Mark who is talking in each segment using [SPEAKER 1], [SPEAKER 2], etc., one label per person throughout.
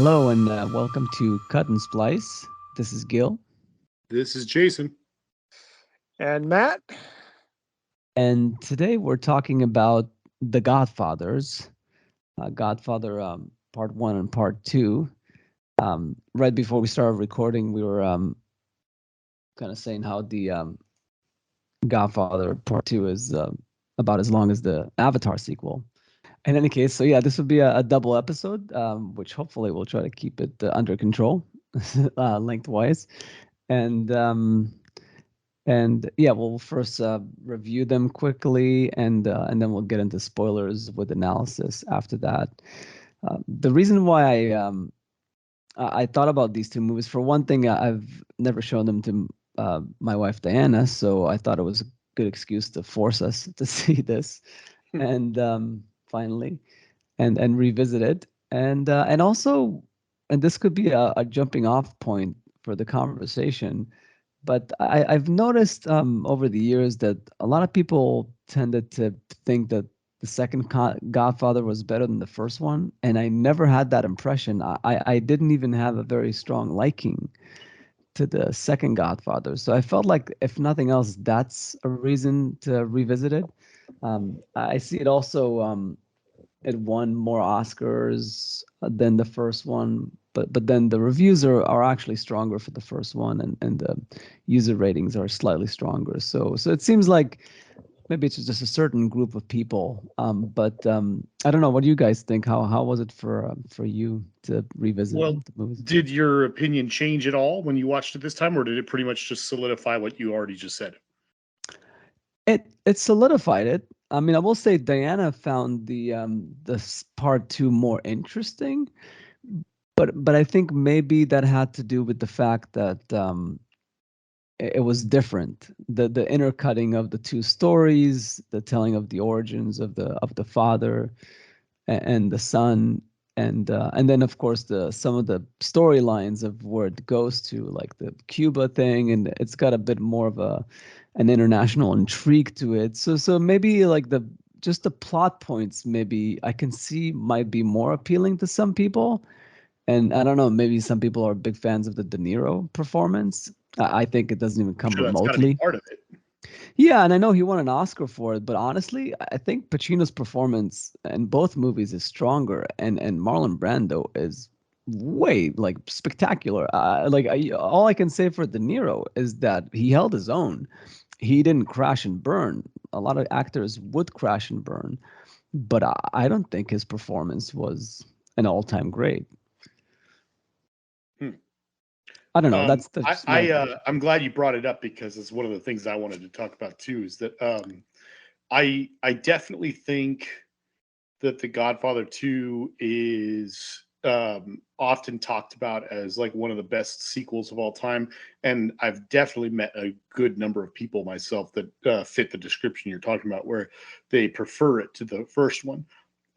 [SPEAKER 1] Hello and welcome to Cut and Splice. This is Gil,
[SPEAKER 2] This is Jason.
[SPEAKER 3] And Matt,
[SPEAKER 1] and today we're talking about The Godfathers, Godfather Part 1 and Part 2. Right before we started recording, we were kind of saying how the Godfather Part 2 is about as long as the Avatar sequel. In any case, so yeah, this would be a double episode, which hopefully we'll try to keep it under control lengthwise. And yeah, we'll first review them quickly, and then we'll get into spoilers with analysis after that. The reason why I thought about these two movies, for one thing, I've never shown them to my wife Diana, so I thought it was a good excuse to force us to see this, and finally, and revisit it, and also, and this could be a jumping off point for the conversation. But I've noticed over the years that a lot of people tended to think that the second Godfather was better than the first one, and I never had that impression. I didn't even have a very strong liking to the second Godfather, so I felt like, if nothing else, that's a reason to revisit it. I see it also. It won more Oscars than the first one, but then the reviews are actually stronger for the first one, and the user ratings are slightly stronger. So it seems like maybe it's just a certain group of people. But I don't know. What do you guys think? How was it for you to revisit
[SPEAKER 2] Well,
[SPEAKER 1] the movies?
[SPEAKER 2] did your opinion change at all when you watched it this time, or did it pretty much just solidify what you already just said?
[SPEAKER 1] It solidified it. I mean, I will say Diana found the part two more interesting, but I think maybe that had to do with the fact that it was different. The intercutting of the two stories, the telling of the origins of the father and the son, and then of course some of the storylines of where it goes to, like the Cuba thing, and it's got a bit more of an international intrigue to it. So maybe like just the plot points, maybe I can see might be more appealing to some people. And I don't know, maybe some people are big fans of the De Niro performance. I think it doesn't even
[SPEAKER 2] I'm
[SPEAKER 1] come
[SPEAKER 2] sure that's got to be
[SPEAKER 1] remotely.
[SPEAKER 2] part of it.
[SPEAKER 1] Yeah, and I know he won an Oscar for it, but honestly, I think Pacino's performance in both movies is stronger, and Marlon Brando is way like spectacular. All I can say for De Niro is that he held his own. He didn't crash and burn. A lot of actors would crash and burn, but I don't think his performance was an all-time great.
[SPEAKER 2] Hmm.
[SPEAKER 1] I don't know. That's
[SPEAKER 2] I,
[SPEAKER 1] just my
[SPEAKER 2] I
[SPEAKER 1] opinion.
[SPEAKER 2] I'm glad you brought it up because it's one of the things I wanted to talk about too. Is that I definitely think that The Godfather 2 is often talked about as like one of the best sequels of all time. And I've definitely met a good number of people myself that fit the description you're talking about, where they prefer it to the first one.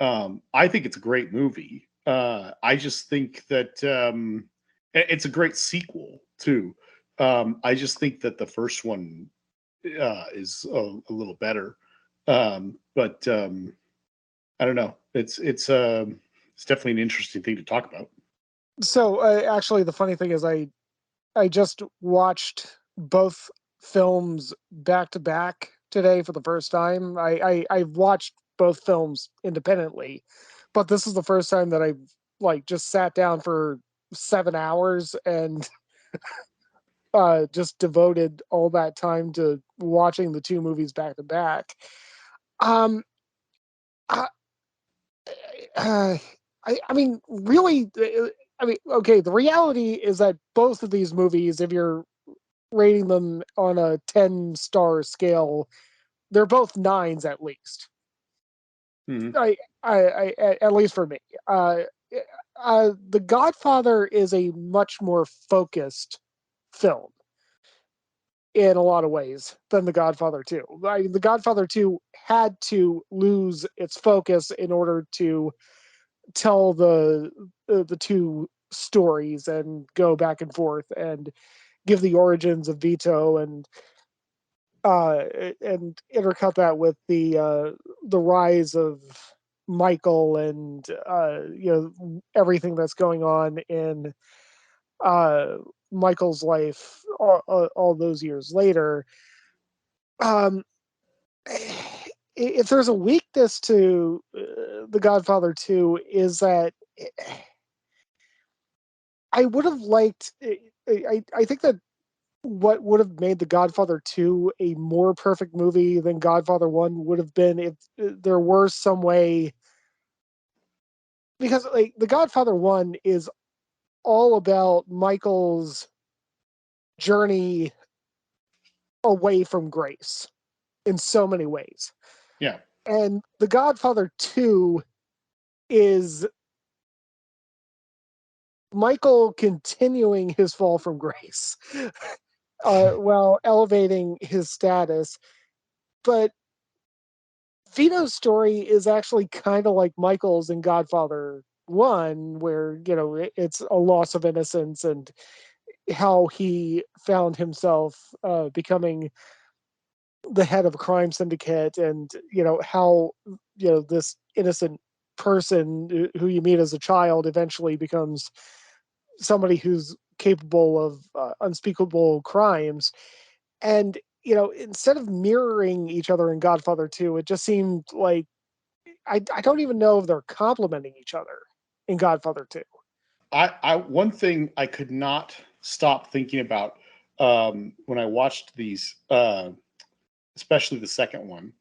[SPEAKER 2] I think it's a great movie. I just think that it's a great sequel too. I just think that the first one is a little better. But I don't know. It's definitely an interesting thing to talk about.
[SPEAKER 3] so actually, the funny thing is, I just watched both films back to back today for the first time. I've watched both films independently, but this is the first time that I've like just sat down for 7 hours and just devoted all that time to watching the two movies back to back. Um, I, uh, I mean, really, I mean, okay. The reality is that both of these movies, if you're rating them on a 10-star scale, they're both nines at least.
[SPEAKER 2] Mhm.
[SPEAKER 3] At least for me. The Godfather is a much more focused film in a lot of ways than The Godfather 2. The Godfather 2 had to lose its focus in order to tell the two stories and go back and forth and give the origins of Vito and intercut that with the rise of Michael and everything that's going on in Michael's life all those years later. Um, if there's a weakness to The Godfather 2, is that I would have liked. I think that what would have made The Godfather 2 a more perfect movie than Godfather 1 would have been if there were some way, because like The Godfather 1 is all about Michael's journey away from grace in so many ways.
[SPEAKER 2] Yeah.
[SPEAKER 3] And The Godfather 2 is Michael continuing his fall from grace while elevating his status. But Vito's story is actually kind of like Michael's in Godfather 1, where, it's a loss of innocence and how he found himself becoming the head of a crime syndicate, and how this innocent person who you meet as a child eventually becomes somebody who's capable of unspeakable crimes. And instead of mirroring each other in Godfather 2, it just seemed like I don't even know if they're complementing each other in Godfather 2.
[SPEAKER 2] I one thing I could not stop thinking about when I watched these, especially the second one,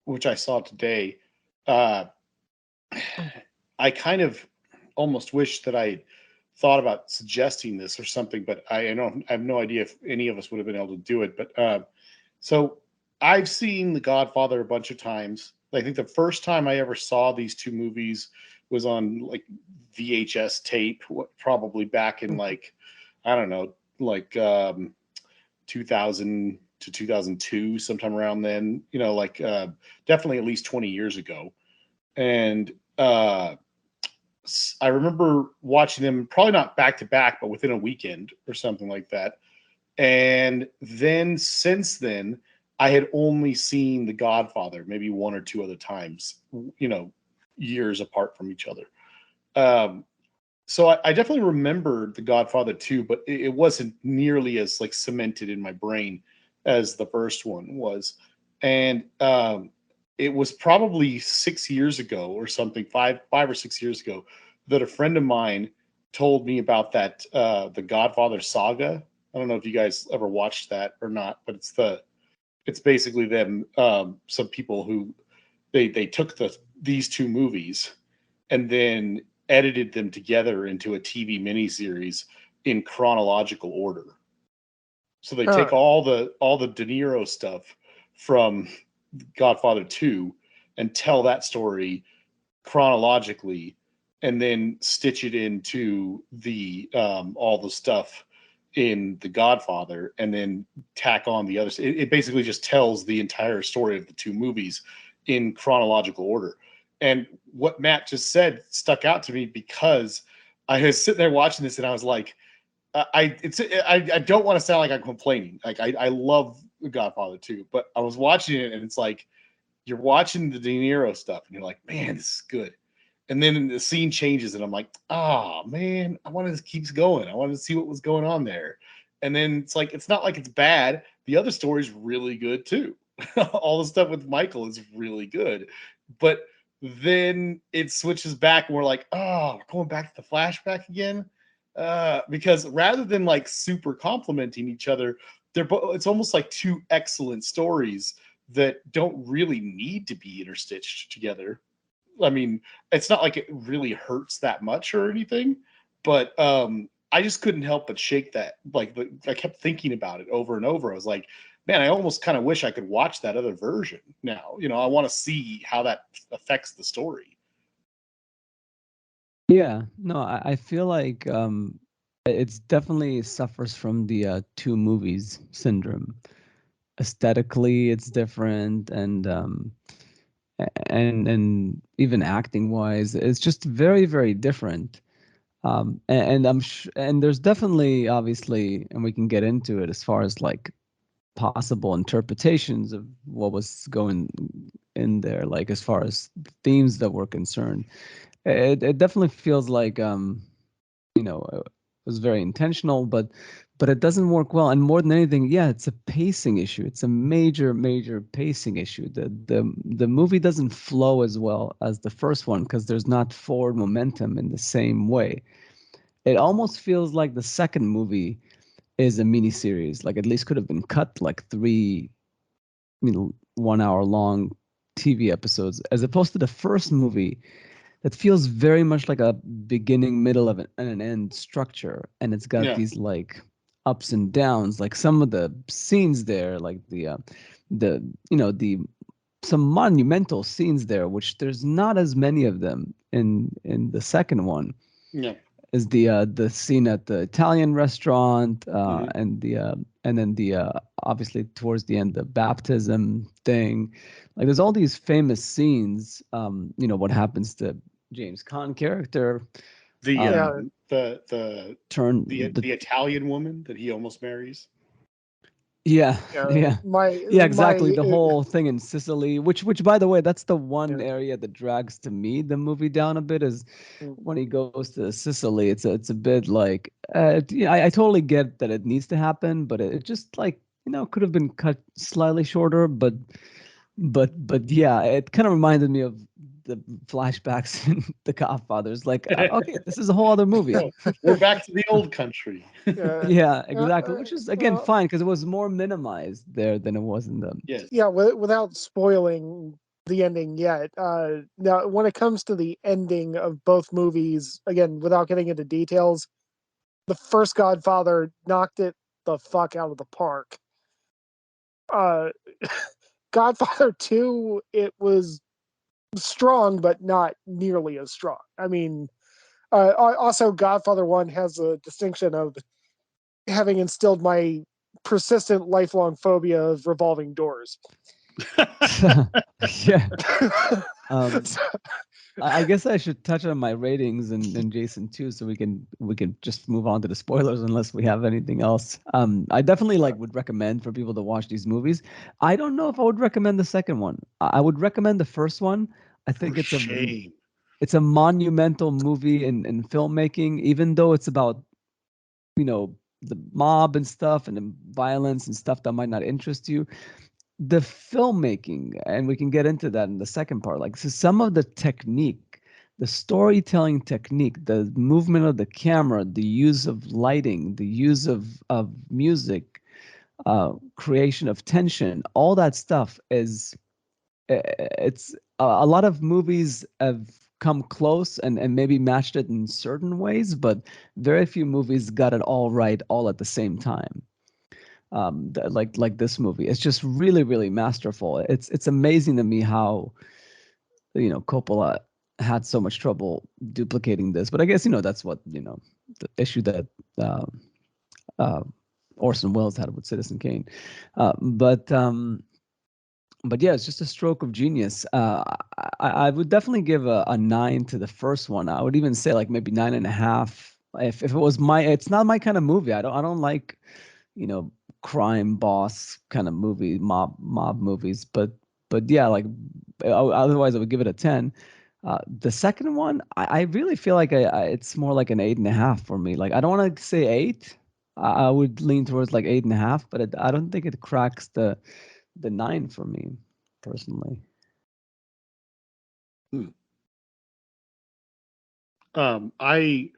[SPEAKER 2] which I saw today. I kind of almost wish that I thought about suggesting this or something, but I have no idea if any of us would have been able to do it. But so I've seen The Godfather a bunch of times. I think the first time I ever saw these two movies was on like VHS tape, probably back in like, I don't know, like 2000 to 2002, sometime around then, definitely at least 20 years ago. And I remember watching them, probably not back to back, but within a weekend or something like that. And then since then, I had only seen The Godfather maybe one or two other times, years apart from each other. So I definitely remembered The Godfather 2, but it wasn't nearly as like cemented in my brain as the first one was. And it was probably 6 years ago or something, five or 6 years ago, that a friend of mine told me about that the Godfather saga. I don't know if you guys ever watched that or not, but it's basically them, some people who they took these two movies and then edited them together into a TV miniseries in chronological order. So they take all the De Niro stuff from Godfather 2 and tell that story chronologically, and then stitch it into the all the stuff in The Godfather, and then tack on the others. It basically just tells the entire story of the two movies in chronological order. And what Matt just said stuck out to me, because I was sitting there watching this and I was like, I don't want to sound like I'm complaining. Like I love The Godfather 2, but I was watching it and it's like, you're watching the De Niro stuff and you're like, man, this is good. And then the scene changes and I'm like, oh man, I wanted to keep going. I wanted to see what was going on there. And then it's like, it's not like it's bad. The other story's really good too. All the stuff with Michael is really good. But then it switches back and we're like, oh, we're going back to the flashback again. Because rather than like super complimenting each other, it's almost like two excellent stories that don't really need to be interstitched together. I mean, it's not like it really hurts that much or anything, but I just couldn't help but shake that. Like, I kept thinking about it over and over. I was like, man, I almost kind of wish I could watch that other version now. I want to see how that affects the story.
[SPEAKER 1] Yeah, no, I feel like it's definitely suffers from the two movies syndrome. Aesthetically, it's different, and even acting wise, it's just very, very different. And and there's definitely, obviously, and we can get into it as far as like possible interpretations of what was going in there, like as far as themes that were concerned. It definitely feels like it was very intentional, but it doesn't work well. And more than anything, yeah, it's a pacing issue. It's a major pacing issue. The movie doesn't flow as well as the first one because there's not forward momentum in the same way. It almost feels like the second movie is a miniseries. Like at least could have been cut like three, 1 hour long TV episodes, as opposed to the first movie that feels very much like a beginning, middle of and an end structure, and it's got
[SPEAKER 2] Yeah.
[SPEAKER 1] these like ups and downs. Like some of the scenes there, like the some monumental scenes there, which there's not as many of them in the second one.
[SPEAKER 2] Yeah.
[SPEAKER 1] Is the scene at the Italian restaurant,
[SPEAKER 2] Mhm.
[SPEAKER 1] and then obviously towards the end the baptism thing. Like there's all these famous scenes. What happens to James Caan character,
[SPEAKER 2] The
[SPEAKER 3] Yeah.
[SPEAKER 2] the
[SPEAKER 1] turn
[SPEAKER 2] the Italian woman that he almost marries.
[SPEAKER 1] yeah
[SPEAKER 3] Yeah,
[SPEAKER 1] yeah exactly,
[SPEAKER 3] my
[SPEAKER 1] the whole thing in Sicily, which by the way, that's the one
[SPEAKER 3] yeah.
[SPEAKER 1] area that drags to me the movie down a bit, is
[SPEAKER 3] Mm.
[SPEAKER 1] when he goes to Sicily. It's a bit like yeah, I totally get that it needs to happen, but it just like could have been cut slightly shorter. But yeah, it kind of reminded me of the flashbacks in The Godfathers. Like, okay, this is a whole other movie.
[SPEAKER 2] We're back to the old country.
[SPEAKER 3] Yeah,
[SPEAKER 1] Yeah, exactly. Which is again
[SPEAKER 3] well,
[SPEAKER 1] fine because it was more minimized there than it was in the.
[SPEAKER 2] Yes.
[SPEAKER 3] yeah. Without spoiling the ending yet, now when it comes to the ending of both movies, again, without getting into details, the first Godfather knocked it the fuck out of the park. Uh, Godfather 2, it was strong, but not nearly as strong. I mean, also Godfather 1 has a distinction of having instilled my persistent lifelong phobia of revolving doors.
[SPEAKER 1] Yeah.
[SPEAKER 3] So,
[SPEAKER 1] I guess I should touch on my ratings and Jason too, so we can just move on to the spoilers unless we have anything else. I definitely would recommend for people to watch these movies. I don't know if I would recommend the second one. I would recommend the first one. I think
[SPEAKER 2] For shame.
[SPEAKER 1] it's a monumental movie in filmmaking, even though it's about the mob and stuff and the violence and stuff that might not interest you. The filmmaking, and we can get into that in the second part, like so some of the technique, the storytelling technique, the movement of the camera, the use of lighting, the use of music, creation of tension, all that stuff is it's a lot of movies have come close and maybe matched it in certain ways, but very few movies got it all right all at the same time. Like this movie, it's just really masterful. It's amazing to me how Coppola had so much trouble duplicating this, but I guess that's what the issue that uh, uh, Orson Welles had with Citizen Kane. But yeah, it's just a stroke of genius. I would definitely give a 9 to the first one. I would even say like maybe 9.5. If it was it's not my kind of movie. I don't like, you know, crime boss kind of movie, mob movies. But yeah, like otherwise I would give it a 10. The second one, I really feel like it's more like an 8.5 for me. Like I don't want to say 8. I would lean towards like 8.5, but I don't think it cracks the 9 for me personally.
[SPEAKER 2] I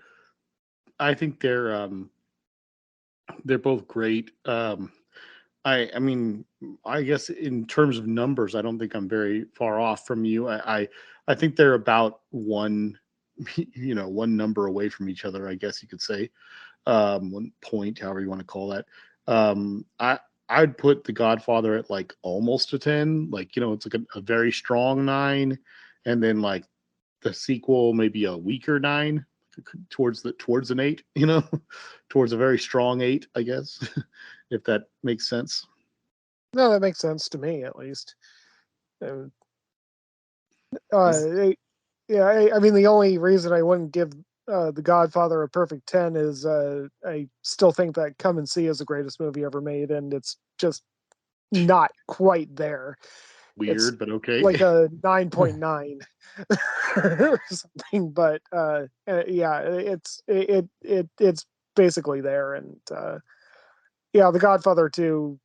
[SPEAKER 2] think they're both great. I mean, I guess in terms of numbers, I don't think I'm very far off from you. I think they're about one, one number away from each other, I guess you could say. 1 point, however you want to call that. I'd put The Godfather at like almost a 10. Like, it's like a very strong 9, and then like the sequel maybe a weaker 9, towards an 8, towards a very strong 8, I guess, if that makes sense.
[SPEAKER 3] no, that makes sense to me at least. Uh,
[SPEAKER 2] Is-
[SPEAKER 3] yeah, I mean, the only reason I wouldn't give The Godfather a perfect 10 is I still think that Come and See is the greatest movie ever made, and it's just not quite there.
[SPEAKER 2] Weird, but okay.
[SPEAKER 3] like a 9.9 or something. But yeah, it's basically there. And yeah, The Godfather 2,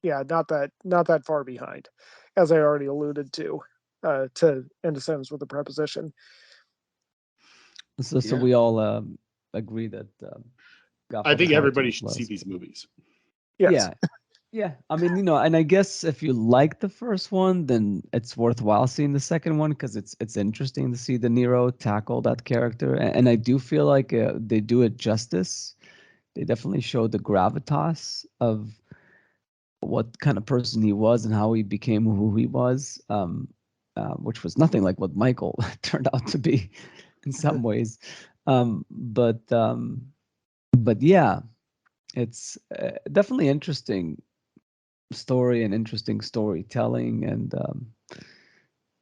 [SPEAKER 3] yeah, not that far behind, as I already alluded to in a sense with the preposition.
[SPEAKER 1] So we all agree that
[SPEAKER 2] I
[SPEAKER 1] Godfather
[SPEAKER 2] think
[SPEAKER 1] Part
[SPEAKER 2] everybody
[SPEAKER 1] 2
[SPEAKER 2] should see
[SPEAKER 1] plus.
[SPEAKER 2] these movies.
[SPEAKER 3] Yes.
[SPEAKER 1] Yeah. Yeah, I mean, and I guess if you like the first one, then it's worthwhile seeing the second one because it's interesting to see De Niro tackle that character, and I do feel like they do it justice. They definitely show the gravitas of what kind of person he was and how he became who he was, which was nothing like what Michael turned out to be in some ways. But yeah, it's definitely interesting story and interesting storytelling, and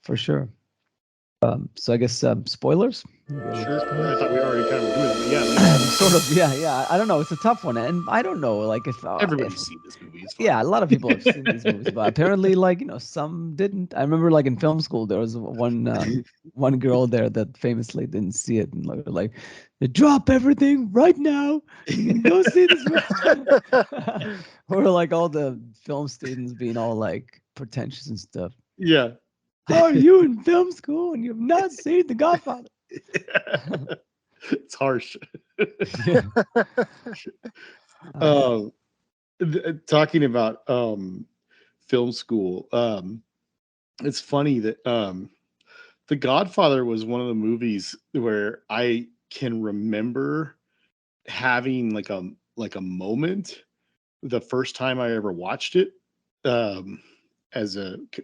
[SPEAKER 1] for sure. So I guess spoilers.
[SPEAKER 2] Sure. I thought we already kind of were doing it, but yeah,
[SPEAKER 1] Sort of, yeah. I don't know. It's a tough one, and I don't know, like if
[SPEAKER 2] everybody's seen this movie. It's fine.
[SPEAKER 1] yeah, a lot of people have seen these movies, but apparently, like some didn't. I remember, like in film school, there was one girl there that famously didn't see it, and like, drop everything right now and go see this movie. Or like all the film students being all like pretentious and stuff.
[SPEAKER 2] Yeah.
[SPEAKER 1] How are you in film school and you've not seen The Godfather?
[SPEAKER 2] It's harsh.
[SPEAKER 1] Yeah.
[SPEAKER 2] Talking about film school, it's funny that The Godfather was one of the movies where I can remember having like a moment the first time I ever watched it. I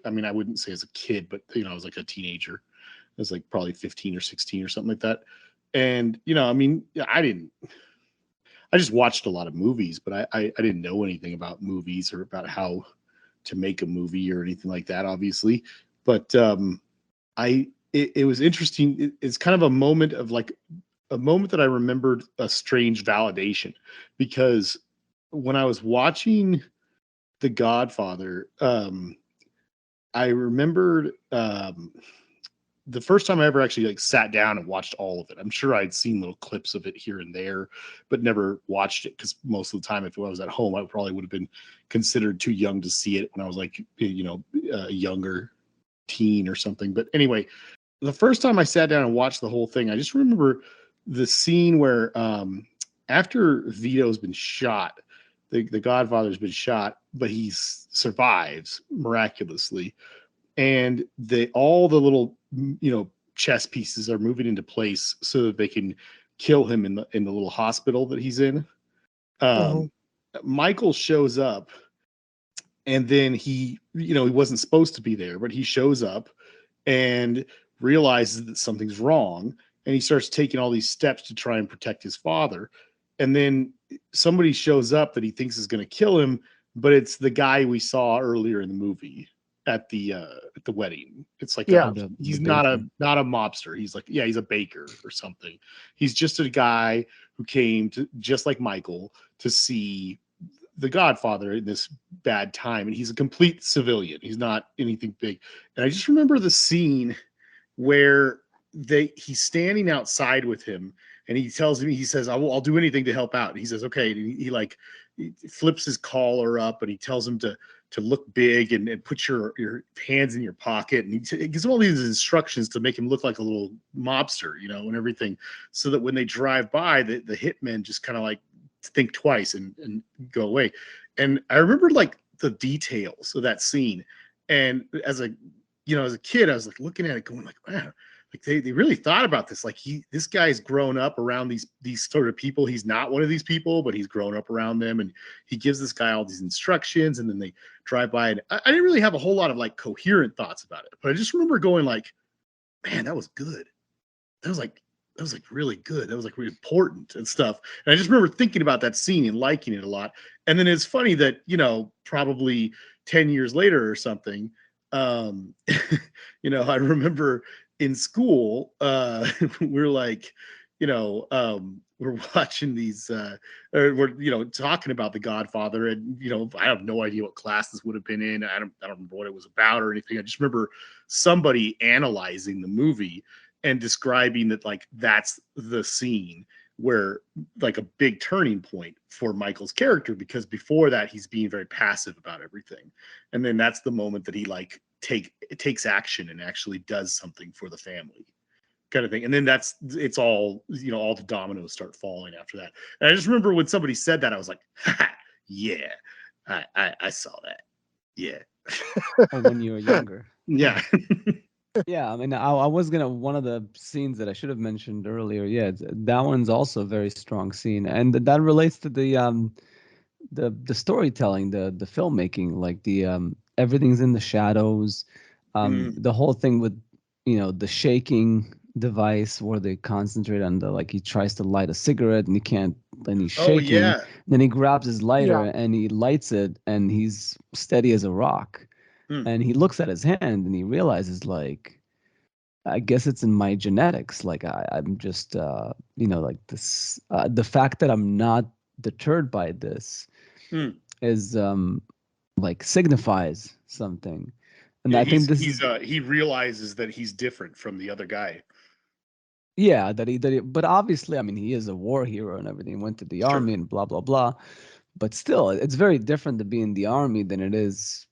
[SPEAKER 2] mean, I wouldn't say as a kid, but I was like a teenager. I was like probably 15 or 16 or something like that. And I mean, I just watched a lot of movies, but I didn't know anything about movies or about how to make a movie or anything like that, obviously. But it was interesting. It's kind of a moment that I remembered a strange validation, because when I was watching The Godfather, I remembered the first time I ever actually like sat down and watched all of it. I'm sure I'd seen little clips of it here and there, but never watched it, because most of the time, if I was at home, I probably would have been considered too young to see it when I was like, a younger teen or something. But anyway, the first time I sat down and watched the whole thing, I just remember the scene where after Vito's been shot, the Godfather's been shot, but he survives miraculously, and all the little chess pieces are moving into place so that they can kill him in the little hospital that he's in. Michael shows up, and then he wasn't supposed to be there, but he shows up and realizes that something's wrong, and he starts taking all these steps to try and protect his father. And then somebody shows up that he thinks is going to kill him, but it's the guy we saw earlier in the movie at the wedding. It's like he's not a mobster. He's like, he's a baker or something. He's just a guy who came to, just like Michael, to see the Godfather in this bad time, and he's a complete civilian. He's not anything big. And I just remember the scene where he's standing outside with him, and he tells him, he says, I'll do anything to help out. And he says, okay. And he flips his collar up, and he tells him to look big and put your hands in your pocket. And he gives him all these instructions to make him look like a little mobster, and everything, so that when they drive by, the hitmen just kind of like think twice and go away. And I remember like the details of that scene. And as a kid, I was like looking at it going like, wow, like they really thought about this. Like this guy's grown up around these sort of people. He's not one of these people, but he's grown up around them, and he gives this guy all these instructions, and then they drive by. And I didn't really have a whole lot of like coherent thoughts about it, but I just remember going like, man, that was good. That was like really good. That was like really important and stuff. And I just remember thinking about that scene and liking it a lot. And then it's funny that, probably 10 years later or something, I remember in school, we're like, we're watching these, or we're talking about The Godfather, and I have no idea what class this would have been in. I don't remember what it was about or anything. I just remember somebody analyzing the movie and describing that, like, that's the scene where, like, a big turning point for Michael's character, because before that he's being very passive about everything, and then that's the moment that he, like, takes action and actually does something for the family, kind of thing. And then it's all, all the dominoes start falling after that. And I just remember when somebody said that, I was like, yeah, I saw that. Yeah.
[SPEAKER 1] When you were younger.
[SPEAKER 2] Yeah.
[SPEAKER 1] Yeah, I mean, I was gonna, one of the scenes that I should have mentioned earlier. Yeah, that one's also a very strong scene, and that relates to the storytelling, the filmmaking, like everything's in the shadows, the whole thing with the shaking device where they concentrate on like he tries to light a cigarette and he can't, and he's
[SPEAKER 2] Oh
[SPEAKER 1] shaking.
[SPEAKER 2] yeah.
[SPEAKER 1] Then he grabs his lighter
[SPEAKER 3] Yeah.
[SPEAKER 1] and he lights it and he's steady as a rock. And he looks at his hand and he realizes, like, I guess it's in my genetics. Like I'm just, like this, the fact that I'm not deterred by this is, like, signifies something. And
[SPEAKER 2] Yeah,
[SPEAKER 1] I think this is,
[SPEAKER 2] he realizes that he's different from the other guy.
[SPEAKER 1] yeah, but obviously, I mean, he is a war hero and everything. He went to the army and blah, blah, blah. But still, it's very different to be in the army than it is,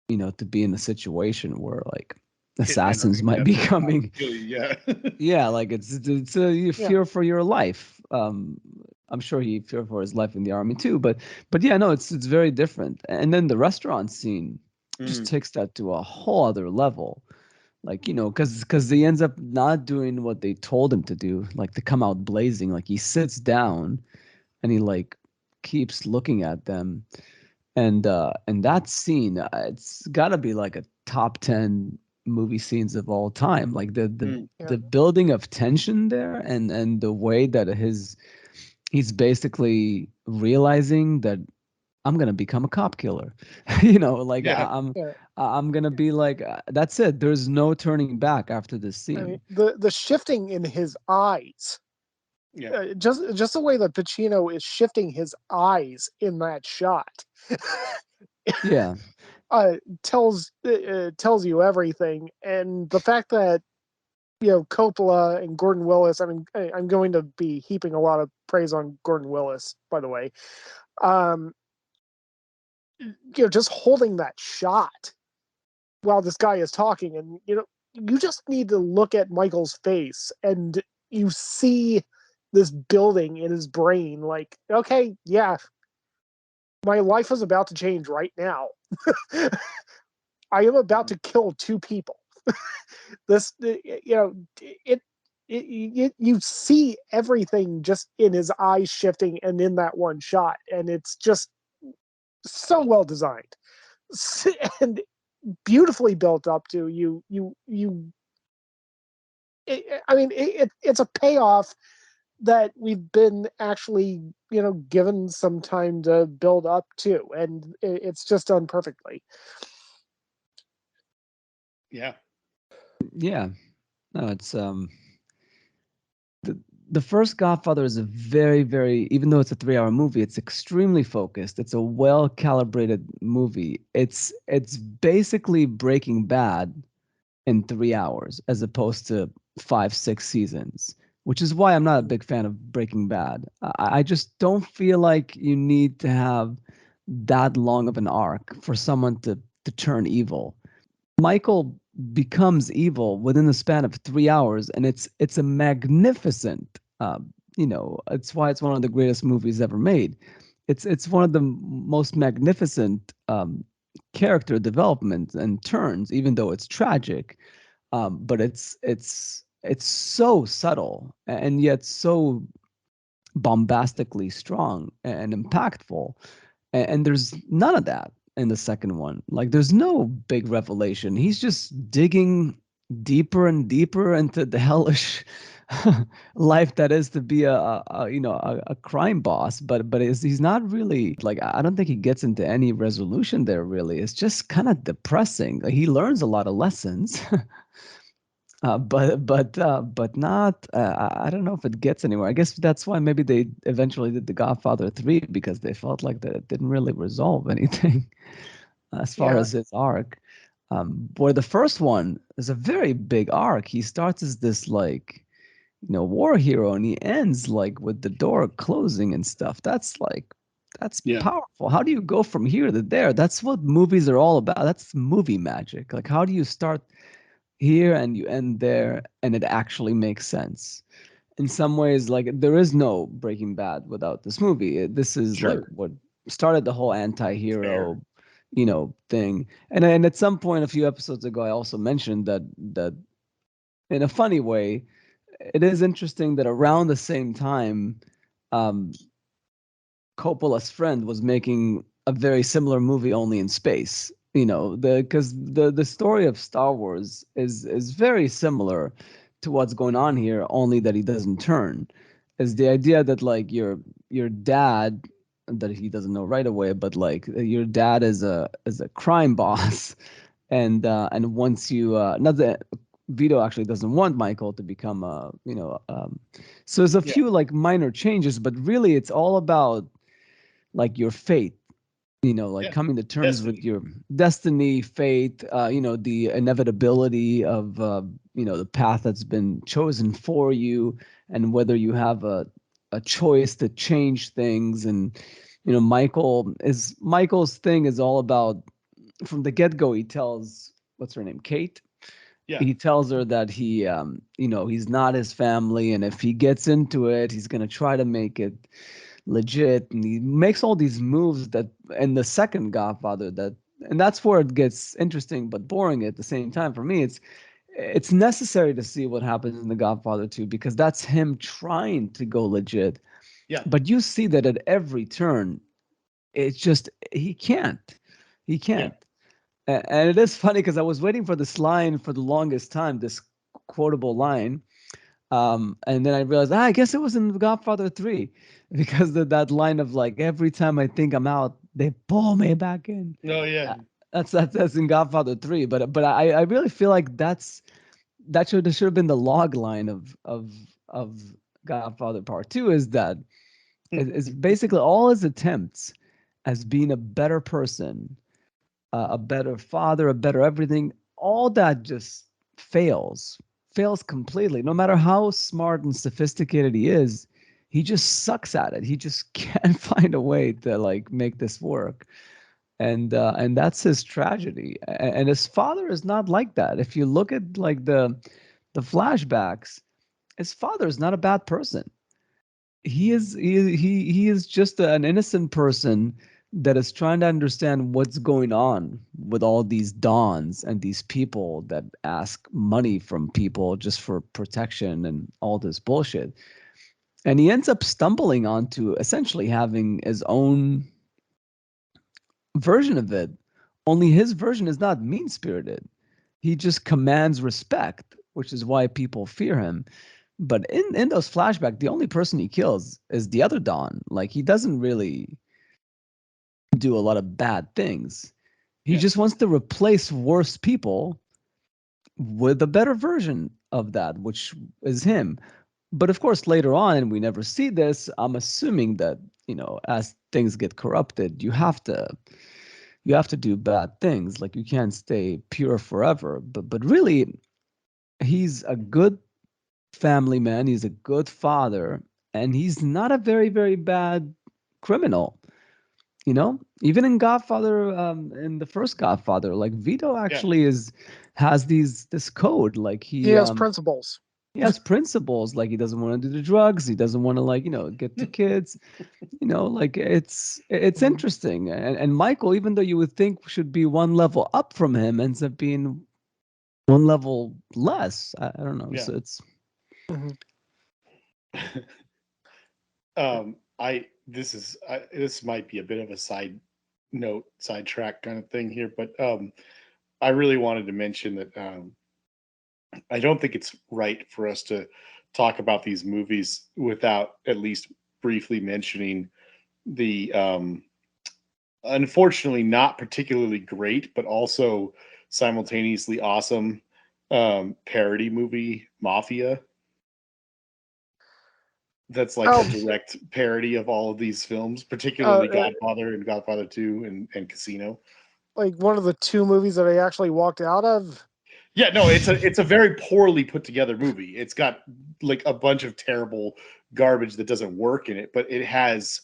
[SPEAKER 1] to be in a situation where, like, assassins might be coming.
[SPEAKER 2] Yeah.
[SPEAKER 1] Yeah, like it's you fear for your life. I'm sure he feared for his life in the army too, but yeah, no, it's very different. And then the restaurant scene just takes that to a whole other level. Like, because he ends up not doing what they told him to do, like to come out blazing. Like he sits down and he, like, keeps looking at them. And that scene, it's got to be like a top 10 movie scenes of all time. Like the building of tension there, and the way that he's basically realizing that I'm gonna become a cop killer. Like, I'm gonna be like, that's it. There's no turning back after this scene.
[SPEAKER 3] I mean, the shifting in his eyes.
[SPEAKER 2] Yeah.
[SPEAKER 3] Just the way that Pacino is shifting his eyes in that shot.
[SPEAKER 1] Yeah.
[SPEAKER 3] Tells you everything. And the fact that Coppola and Gordon Willis, I mean, I'm going to be heaping a lot of praise on Gordon Willis, by the way, just holding that shot while this guy is talking, and you just need to look at Michael's face and you see this building in his brain, like, okay, yeah, my life is about to change right now. I am about to kill 2 people. This, you see everything just in his eyes shifting and in that one shot, and it's just so well designed and beautifully built up to I mean, it's a payoff that we've been actually, given some time to build up to, and it's just done perfectly.
[SPEAKER 2] Yeah.
[SPEAKER 1] Yeah. No, it's the first Godfather is a very, very, even though it's a 3-hour movie, it's extremely focused. It's a well calibrated movie. It's basically Breaking Bad in 3 hours, as opposed to 5-6 seasons, which is why I'm not a big fan of Breaking Bad. I just don't feel like you need to have that long of an arc for someone to turn evil. Michael becomes evil within the span of 3 hours, and it's a magnificent. It's why it's one of the greatest movies ever made. It's one of the most magnificent character development and turns, even though it's tragic. But it's so subtle and yet so bombastically strong and impactful. And there's none of that in the second one. Like, there's no big revelation. He's just digging deeper and deeper into the hellish life that is to be a crime boss. But he's not really, like, I don't think he gets into any resolution there, really. It's just kind of depressing. Like, he learns a lot of lessons. but not. I don't know if it gets anywhere. I guess that's why maybe they eventually did The Godfather 3 because they felt like that it didn't really resolve anything as far
[SPEAKER 3] Yeah.
[SPEAKER 1] as his arc. Where the first one is a very big arc. He starts as this like war hero, and he ends like with the door closing and stuff. That's
[SPEAKER 2] Yeah.
[SPEAKER 1] powerful. How do you go from here to there? That's what movies are all about. That's movie magic. Like, how do you start here and you end there and it actually makes sense? In some ways, like there is no Breaking Bad without this movie. This is like
[SPEAKER 2] Sure.
[SPEAKER 1] what started the whole
[SPEAKER 2] Fair.
[SPEAKER 1] anti-hero, thing. And at some point a few episodes ago, I also mentioned that in a funny way, it is interesting that around the same time, um, Coppola's friend was making a very similar movie only in space. Because the story of Star Wars is very similar to what's going on here, only that he doesn't turn. Is the idea that like your dad, that he doesn't know right away, but like your dad is a crime boss, and once you not that Vito actually doesn't want Michael to become so there's a
[SPEAKER 2] Yeah.
[SPEAKER 1] few like minor changes, but really it's all about like your fate, like
[SPEAKER 2] Yeah.
[SPEAKER 1] coming to terms with
[SPEAKER 2] Destiny.
[SPEAKER 1] your destiny, fate, the inevitability of the path that's been chosen for you, and whether you have a choice to change things. And Michael's thing is all about, from the get-go, he tells, what's her name, Kate,
[SPEAKER 2] Yeah.
[SPEAKER 1] he tells her that he's not his family, and if he gets into it, he's going to try to make it legit. And he makes all these moves that in the second Godfather, and that's where it gets interesting but boring at the same time. For me, it's necessary to see what happens in the Godfather 2, because that's him trying to go legit,
[SPEAKER 2] Yeah.
[SPEAKER 1] but you see that at every turn it's just he
[SPEAKER 2] Yeah.
[SPEAKER 1] can't. And it is funny because I was waiting for this line for the longest time, this quotable line. And then I realized, I guess it was in Godfather 3, because that line of like, every time I think I'm out, they pull me back in.
[SPEAKER 2] Oh yeah.
[SPEAKER 1] Uh, that's in Godfather 3. But I really feel like that should have been the log line of Godfather Part 2, is that is basically all his attempts as being a better person, a better father, a better everything, all that just fails completely. No matter how smart and sophisticated he is, he just sucks at it. He just can't find a way to like make this work. And that's his tragedy. And his father is not like that. If you look at like the flashbacks, his father is not a bad person. He is just an innocent person that is trying to understand what's going on with all these dons and these people that ask money from people just for protection and all this bullshit. And he ends up stumbling onto essentially having his own version of it, only his version is not mean spirited. He just commands respect, which is why people fear him. But in those flashbacks, the only person he kills is the other Don. Like, he doesn't really do a lot of bad things. He
[SPEAKER 2] Yeah.
[SPEAKER 1] just wants to replace worse people with a better version of that, which is him. But of course, later on, and we never see this, I'm assuming that, as things get corrupted, you have to do bad things. Like, you can't stay pure forever. But really, he's a good family man. He's a good father, and he's not a very, very bad criminal. Even in Godfather, in the first Godfather, like Vito
[SPEAKER 2] Yeah.
[SPEAKER 1] actually has this code. Like
[SPEAKER 3] He has principles.
[SPEAKER 1] he has principles. Like, he doesn't want to do the drugs. He doesn't want to like get to kids. Like it's
[SPEAKER 3] Mhm.
[SPEAKER 1] interesting. And Michael, even though you would think should be one level up from him, ends up being one level less. I don't know.
[SPEAKER 2] Yeah.
[SPEAKER 1] So it's
[SPEAKER 3] Mhm.
[SPEAKER 2] This might be a bit of a sidetrack kind of thing here, but I really wanted to mention that I don't think it's right for us to talk about these movies without at least briefly mentioning the unfortunately not particularly great, but also simultaneously awesome parody movie, Mafia. That's like a direct parody of all of these films, particularly Godfather and Godfather 2 and Casino.
[SPEAKER 3] Like one of the 2 movies that I actually walked out of.
[SPEAKER 2] Yeah, no, it's a very poorly put together movie. It's got like a bunch of terrible garbage that doesn't work in it, but it has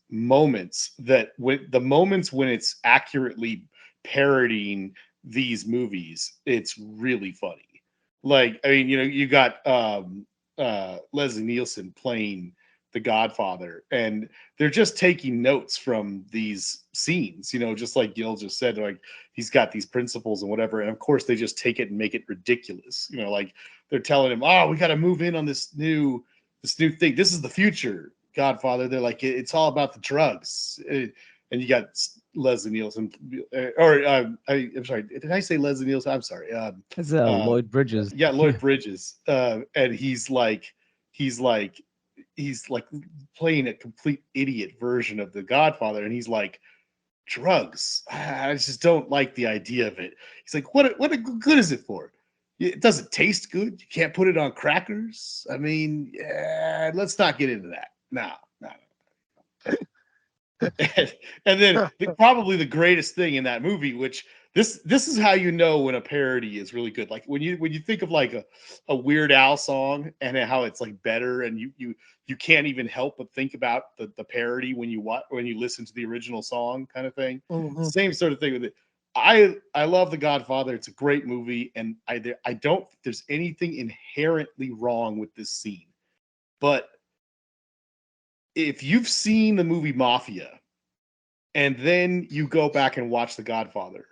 [SPEAKER 2] moments that when it's accurately parodying these movies, it's really funny. Like, I mean, you got Leslie Nielsen playing the Godfather, and they're just taking notes from these scenes, just like Gil just said, like he's got these principles and whatever, and of course they just take it and make it ridiculous. Like they're telling him, oh, we got to move in on this new thing. This is the future, Godfather. They're like, it's all about the drugs. And you got Leslie Nielsen, I'm sorry, did I say Leslie Nielsen? I'm sorry.
[SPEAKER 1] It's Lloyd Bridges.
[SPEAKER 2] Yeah, Lloyd Bridges. And he's like playing a complete idiot version of the Godfather, and he's like, drugs. I just don't like the idea of it. He's like, what good is it for? It doesn't taste good. You can't put it on crackers. I mean, let's not get into that. No. and then probably the greatest thing in that movie, which this is how you know when a parody is really good. Like when you think of like a Weird Al song and how it's like better, and you can't even help but think about the parody when you listen to the original song, kind of thing.
[SPEAKER 3] Mm-hmm.
[SPEAKER 2] Same sort of thing with it. I love The Godfather. It's a great movie, and I don't think there's anything inherently wrong with this scene. But if you've seen the movie Mafia and then you go back and watch The Godfather,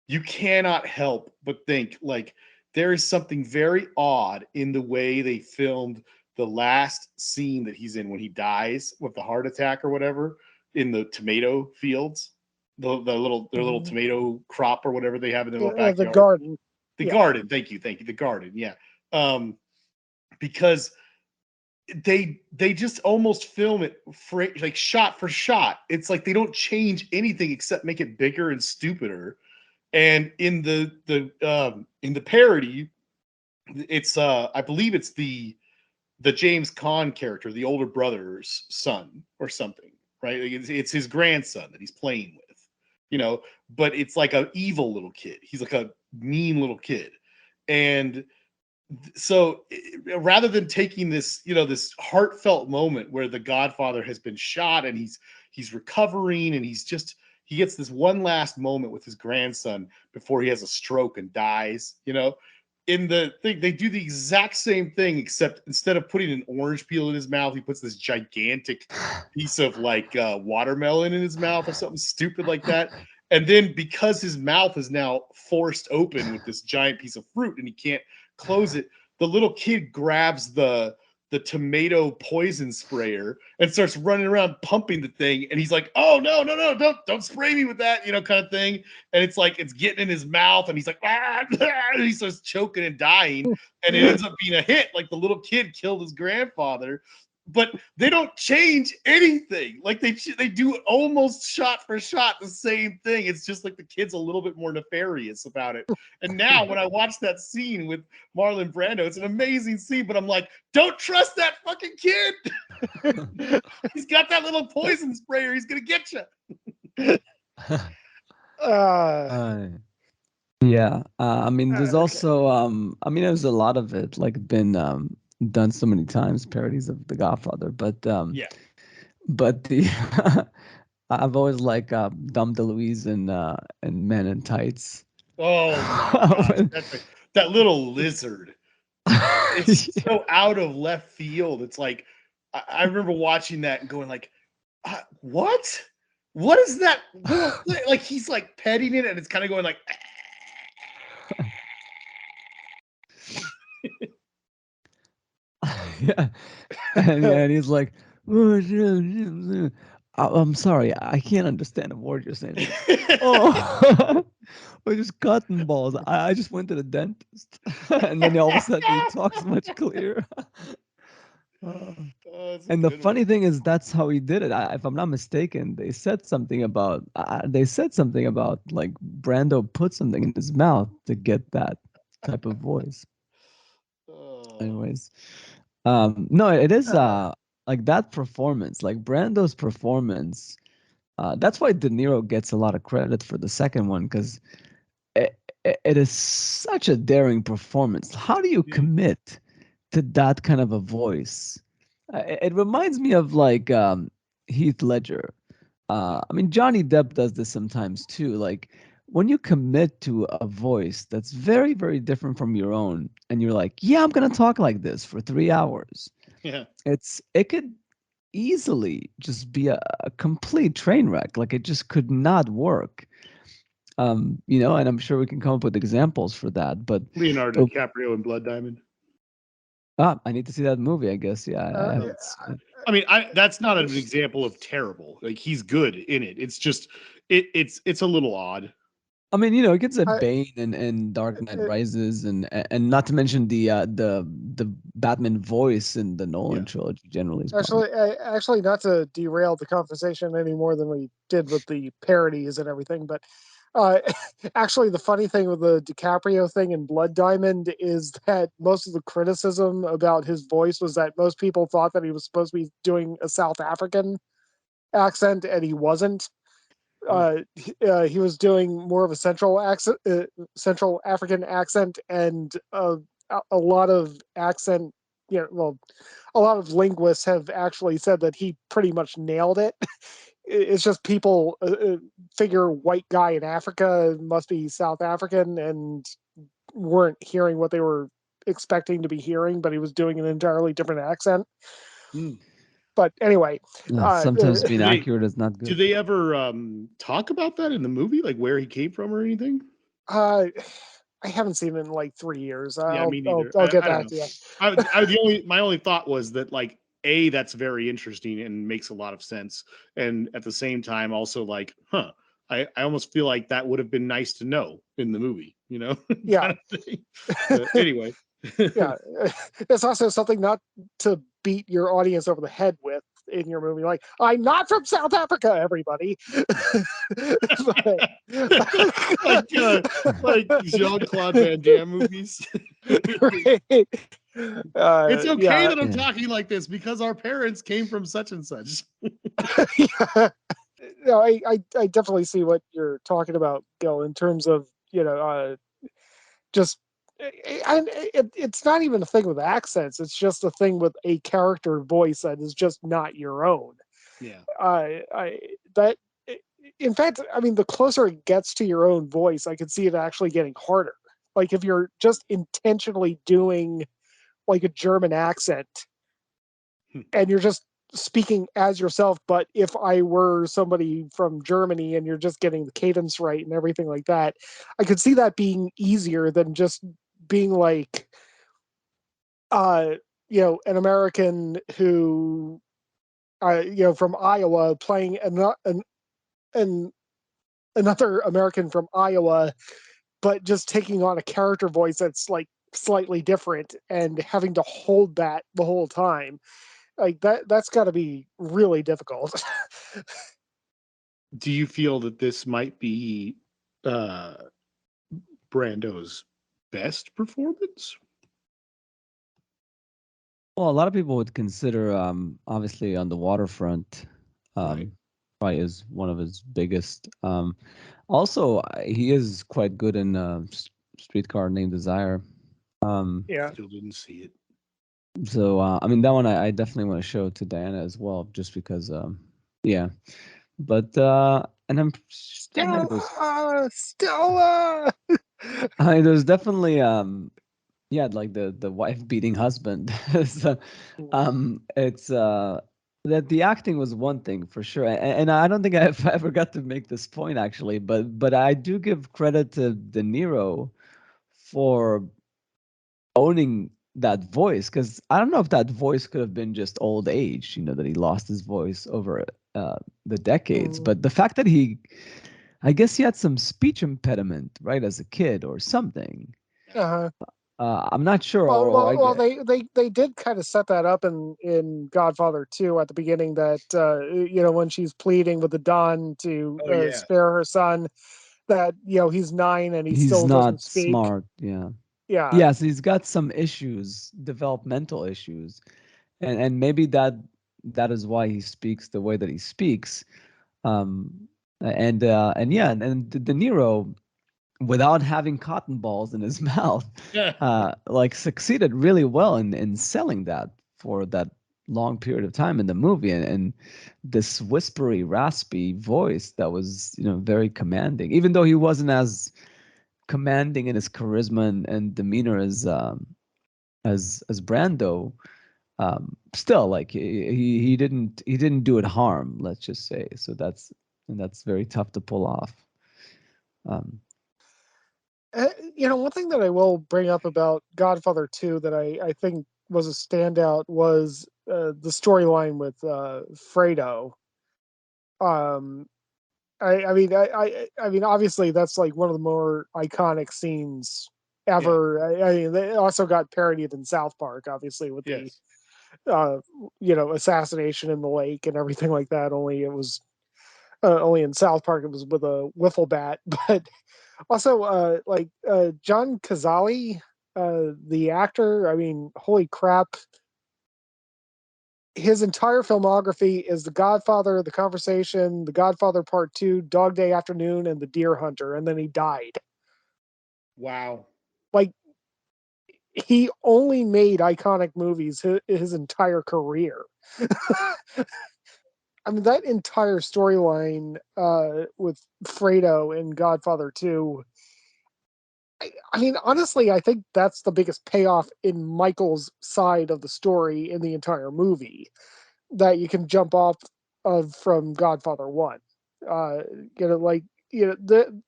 [SPEAKER 2] you cannot help but think like there is something very odd in the way they filmed the last scene that he's in when he dies with the heart attack or whatever in the tomato fields, their little tomato crop or whatever they have in their little backyard.
[SPEAKER 3] The garden.
[SPEAKER 2] Garden. Thank you. The garden. Yeah. Because they just almost film it like shot for shot. It's like they don't change anything except make it bigger and stupider. And in the parody, it's I believe it's the James Caan character, the older brother's son or something, right? Like it's his grandson that he's playing with, but it's like an evil little kid. He's like a mean little kid. And so rather than taking this, this heartfelt moment where the Godfather has been shot and he's recovering and he gets this one last moment with his grandson before he has a stroke and dies, in the thing, they do the exact same thing, except instead of putting an orange peel in his mouth, he puts this gigantic piece of like watermelon in his mouth or something stupid like that. And then because his mouth is now forced open with this giant piece of fruit and he can't close it, the little kid grabs the tomato poison sprayer and starts running around pumping the thing, and he's like, oh no, don't spray me with that, kind of thing. And it's like it's getting in his mouth and he's like, and he starts choking and dying, and it ends up being a hit. Like the little kid killed his grandfather, but they don't change anything. Like they do almost shot for shot the same thing. It's just like the kid's a little bit more nefarious about it. And now when I watch that scene with Marlon Brando, it's an amazing scene, but I'm like, don't trust that fucking kid. He's got that little poison sprayer. He's going to get you.
[SPEAKER 1] Yeah. I mean, there's also, there's a lot of it like been done so many times, parodies of The Godfather, but
[SPEAKER 2] yeah.
[SPEAKER 1] But the I've always liked Dom DeLuise and Men in Tights.
[SPEAKER 2] Oh my God. That little lizard. It's so out of left field. It's like I remember watching that and going like, what? What is that? Like he's like petting it and it's kind of going like.
[SPEAKER 1] Yeah. And he's like, oh, I'm sorry, I can't understand a word you're saying. Oh, or just cotton balls. I just went to the dentist, and then all of a sudden he talks much clearer. And the funny thing is, that's how he did it. If I'm not mistaken, they said something about like Brando put something in his mouth to get that type of voice.
[SPEAKER 2] Oh.
[SPEAKER 1] Anyways, no, it is like that performance, like Brando's performance. That's why De Niro gets a lot of credit for the second one, because it is such a daring performance. How do you commit to that kind of a voice? It reminds me of like Heath Ledger. I mean, Johnny Depp does this sometimes too. Like when you commit to a voice that's very, very different from your own, and you're like, yeah, I'm gonna talk like this for 3 hours.
[SPEAKER 2] Yeah.
[SPEAKER 1] It could easily just be a complete train wreck. Like it just could not work. And I'm sure we can come up with examples for that. But
[SPEAKER 2] Leonardo DiCaprio in Blood Diamond.
[SPEAKER 1] I need to see that movie, I guess. Yeah.
[SPEAKER 2] I mean, that's not an example of terrible. Like he's good in it. It's just it's a little odd.
[SPEAKER 1] I mean, it gets a Bane and Dark Knight Rises, and not to mention the Batman voice in the Nolan trilogy generally.
[SPEAKER 3] Actually, not to derail the conversation any more than we did with the parodies and everything, but actually, the funny thing with the DiCaprio thing in Blood Diamond is that most of the criticism about his voice was that most people thought that he was supposed to be doing a South African accent, and he wasn't. He was doing more of a Central African accent, and a lot of accent. A lot of linguists have actually said that he pretty much nailed it. It's just people figure white guy in Africa must be South African and weren't hearing what they were expecting to be hearing, but he was doing an entirely different accent. But anyway,
[SPEAKER 1] sometimes being accurate is not good.
[SPEAKER 2] Do they ever talk about that in the movie, like where he came from or anything?
[SPEAKER 3] I haven't seen it in like 3 years.
[SPEAKER 2] Me neither.
[SPEAKER 3] I'll get back to you.
[SPEAKER 2] My only thought was that like that's very interesting and makes a lot of sense, and at the same time also like, I almost feel like that would have been nice to know in the movie,
[SPEAKER 3] Yeah.
[SPEAKER 2] Anyway.
[SPEAKER 3] Yeah, it's also something not to beat your audience over the head with in your movie. Like, I'm not from South Africa, everybody.
[SPEAKER 2] like Jean-Claude Van Damme movies.
[SPEAKER 3] Right.
[SPEAKER 2] It's okay that I'm talking like this because our parents came from such and such.
[SPEAKER 3] No, I definitely see what you're talking about, Gil, in terms of just. And it's not even a thing with accents. It's just a thing with a character voice that is just not your own.
[SPEAKER 2] Yeah.
[SPEAKER 3] In fact, I mean, the closer it gets to your own voice, I could see it actually getting harder. Like if you're just intentionally doing like a German accent and you're just speaking as yourself, but if I were somebody from Germany and you're just getting the cadence right and everything like that, I could see that being easier than just being like an American who from Iowa playing another American from Iowa, but just taking on a character voice that's like slightly different and having to hold that the whole time. Like that's got to be really difficult.
[SPEAKER 2] Do you feel that this might be Brando's best performance?
[SPEAKER 1] Well, a lot of people would consider, obviously, On the Waterfront, probably is one of his biggest. Also, he is quite good in Streetcar Named Desire.
[SPEAKER 2] Still didn't see it.
[SPEAKER 1] So, I mean, that one I definitely want to show to Diana as well, just because, But and I'm
[SPEAKER 3] Stella.
[SPEAKER 1] I mean, there's definitely like the wife beating husband. So, it's that the acting was one thing for sure, and I don't think I've ever got to make this point actually, but I do give credit to De Niro for owning that voice, because I don't know if that voice could have been just old age, that he lost his voice over the decades, but the fact that I guess he had some speech impediment, right, as a kid or something. I'm not sure.
[SPEAKER 3] Well, they did kind of set that up in Godfather 2 at the beginning, that when she's pleading with the Don to spare her son, that he's 9 and he still
[SPEAKER 1] not
[SPEAKER 3] doesn't speak.
[SPEAKER 1] smart. Yeah.
[SPEAKER 3] Yeah.
[SPEAKER 1] Yes, he's got some issues, developmental issues, and maybe that is why he speaks the way that he speaks. And yeah, and De Niro, without having cotton balls in his mouth, like succeeded really well in selling that for that long period of time in the movie, and this whispery, raspy voice that was, very commanding, even though he wasn't as commanding in his charisma and demeanor as Brando. Still, like he didn't do it harm, let's just say. So that's very tough to pull off. Um,
[SPEAKER 3] One thing that I will bring up about Godfather 2 that I think was a standout was the storyline with Fredo. Um, I mean, obviously that's like one of the more iconic scenes ever. I mean, they also got parodied in South Park, obviously, with the assassination in the lake and everything like that. Only in South Park it was with a wiffle bat, but also John Cazale, the actor. I mean, holy crap! His entire filmography is The Godfather, The Conversation, The Godfather Part 2, Dog Day Afternoon, and The Deer Hunter, and then he died.
[SPEAKER 2] Wow.
[SPEAKER 3] Like, he only made iconic movies his entire career. I mean, that entire storyline with Fredo in Godfather 2, I mean, honestly, I think that's the biggest payoff in Michael's side of the story in the entire movie that you can jump off of from Godfather 1. Uh,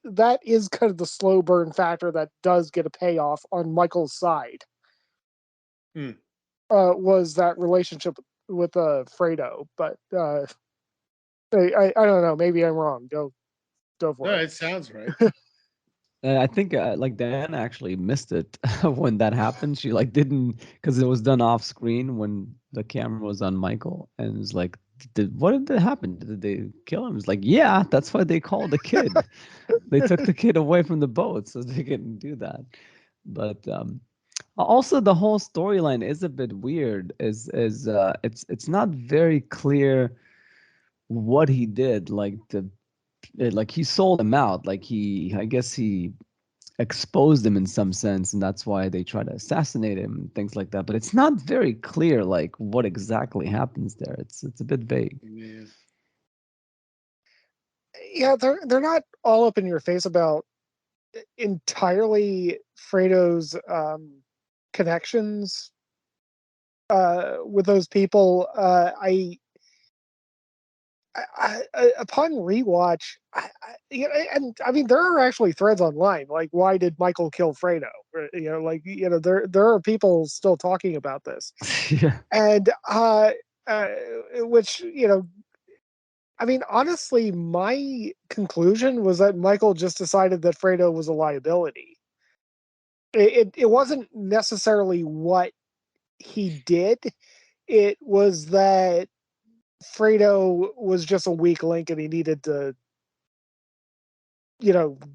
[SPEAKER 3] that is kind of the slow burn factor that does get a payoff on Michael's side. Was that relationship with Fredo, but I don't know. Maybe I'm wrong. Go for
[SPEAKER 2] No,
[SPEAKER 3] it.
[SPEAKER 2] it sounds right.
[SPEAKER 1] I think like Diana actually missed it when that happened. She like didn't, because it was done off screen when the camera was on Michael, and it's like, what did that happen? Did they kill him? It's like, yeah, that's why they called the kid. They took the kid away from the boat so they couldn't do that. But also the whole storyline is a bit weird. It's not very clear what he did. Like he sold him out. Like I guess he exposed him in some sense, and that's why they try to assassinate him and things like that. But it's not very clear, like what exactly happens there. It's a bit vague.
[SPEAKER 3] Yeah, they're not all up in your face about entirely Fredo's connections with those people. Upon rewatch, and I mean, there are actually threads online like, why did Michael kill Fredo? There are people still talking about this,
[SPEAKER 1] Yeah.
[SPEAKER 3] and which I mean, honestly, my conclusion was that Michael just decided that Fredo was a liability. It wasn't necessarily what he did. It was that Fredo was just a weak link and he needed to,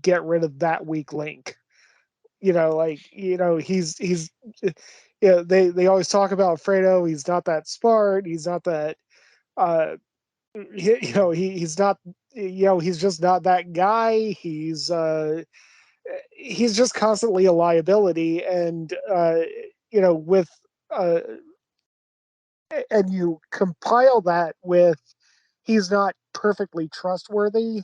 [SPEAKER 3] get rid of that weak link. He's they always talk about Fredo. He's not that smart. He's not that, he's not, he's just not that guy. He's just constantly a liability. And, with, uh, and you compile that with he's not perfectly trustworthy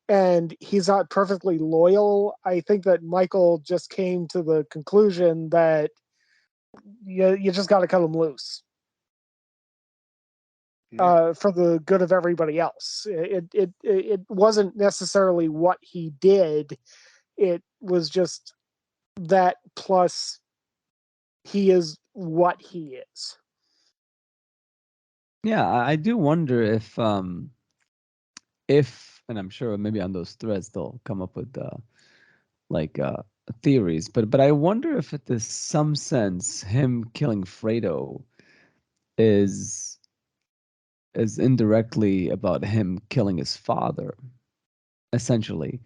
[SPEAKER 3] and he's not perfectly loyal. I think that Michael just came to the conclusion that you just got to cut him loose for the good of everybody else. It wasn't necessarily what he did. It was just that plus he is what he is.
[SPEAKER 1] Yeah, I do wonder if, and I'm sure maybe on those threads they'll come up with like theories, but I wonder if it is some sense him killing Fredo is indirectly about him killing his father, essentially,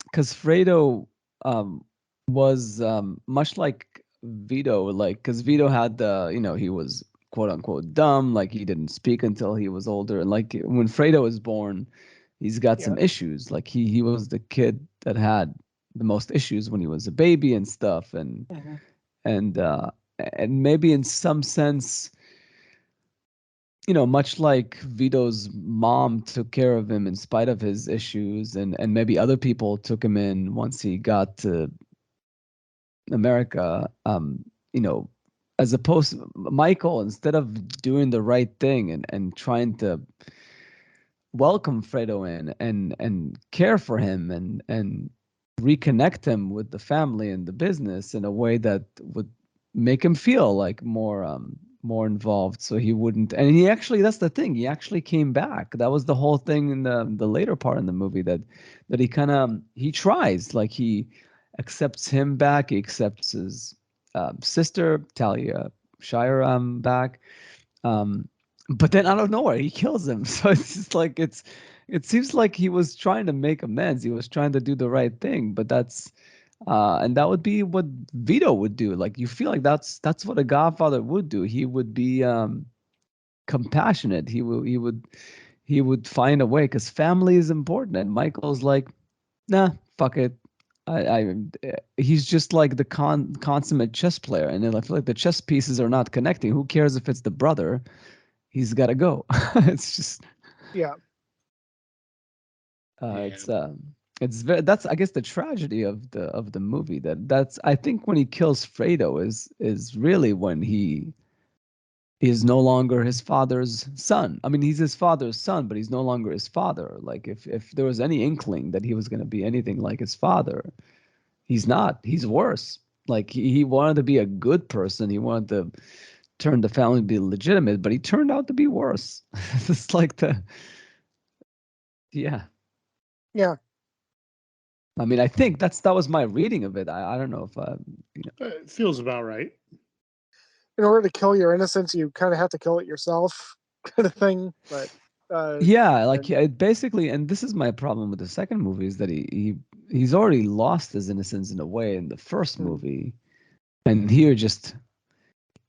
[SPEAKER 1] because Fredo was much like Vito, like because Vito had the, he was quote unquote dumb, like he didn't speak until he was older, and like when Fredo was born, he's got some
[SPEAKER 3] Yeah.
[SPEAKER 1] issues. Like he was the kid that had the most issues when he was a baby and stuff,
[SPEAKER 3] Mhm.
[SPEAKER 1] and uh, and maybe in some sense, much like Vito's mom took care of him in spite of his issues, and maybe other people took him in once he got to America, as opposed to Michael, instead of doing the right thing and trying to welcome Fredo in and care for him and reconnect him with the family and the business in a way that would make him feel like more involved, so he wouldn't. And he actually, that's the thing, he actually came back. That was the whole thing in the later part in the movie, that he kind of, he tries, like he accepts him back, he accepts his sister Talia Shire back, um, but then out of nowhere he kills him. So it's just like it seems like he was trying to make amends. He was trying to do the right thing, but that's and that would be what Vito would do. Like you feel like that's what a Godfather would do. He would be compassionate. He would find a way because family is important. And Michael's like, nah, fuck it. He's just like the consummate chess player, and then I feel like the chess pieces are not connecting. Who cares if it's the brother? He's got to go. It's just
[SPEAKER 3] Yeah.
[SPEAKER 2] Yeah.
[SPEAKER 1] it's very, that's, I guess, the tragedy of the movie. That's, I think, when he kills Fredo is really when he is no longer his father's son. I mean, he's his father's son, but he's no longer his father. Like if there was any inkling that he was going to be anything like his father, he's not. He's worse. Like he wanted to be a good person. He wanted to turn the family to be legitimate, but he turned out to be worse. It's like yeah.
[SPEAKER 3] Yeah.
[SPEAKER 1] I mean, I think that was my reading of it. I don't know if
[SPEAKER 2] It feels about right.
[SPEAKER 3] In order to kill your innocence, you kind of have to kill it yourself, kind of thing. But
[SPEAKER 1] yeah, like
[SPEAKER 3] and,
[SPEAKER 1] basically, and this is my problem with the second movie, is that he's already lost his innocence in a way in the first
[SPEAKER 3] mm.
[SPEAKER 1] movie, and here just,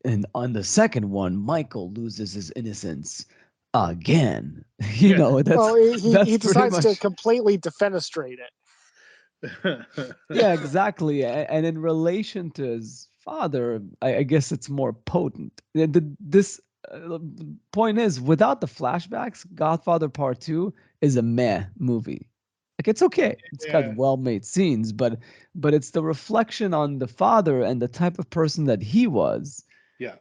[SPEAKER 1] and on the second one, Michael loses his innocence again. That's
[SPEAKER 3] Well, he
[SPEAKER 1] pretty
[SPEAKER 3] decides to
[SPEAKER 1] much.
[SPEAKER 3] completely defenestrate it.
[SPEAKER 1] Yeah, exactly. And in relation to his father, I guess it's more potent. This point is, without the flashbacks, Godfather Part 2 is a meh movie. Like it's okay. It's got
[SPEAKER 2] Yeah.
[SPEAKER 1] well-made scenes, but it's the reflection on the father and the type of person that he was,
[SPEAKER 2] Yeah.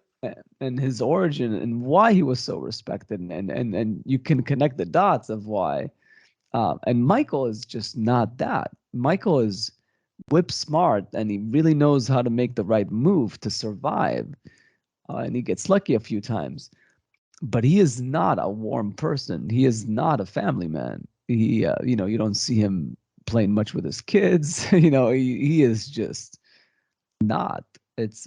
[SPEAKER 1] and his origin and why he was so respected, and you can connect the dots of why. And Michael is just not that. Michael is whip smart, and he really knows how to make the right move to survive. And he gets lucky a few times, but he is not a warm person. He is not a family man. You don't see him playing much with his kids. He is just not. It's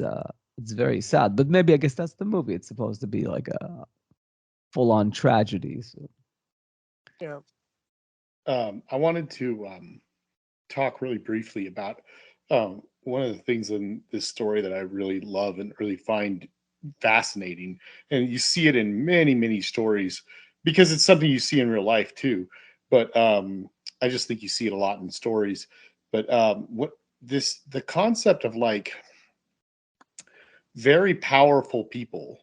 [SPEAKER 1] very sad. But maybe, I guess, that's the movie. It's supposed to be like a full-on tragedy. So.
[SPEAKER 3] Yeah.
[SPEAKER 2] I wanted to talk really briefly about one of the things in this story that I really love and really find fascinating. And you see it in many, many stories because it's something you see in real life too. But I just think you see it a lot in stories. But the concept of like very powerful people,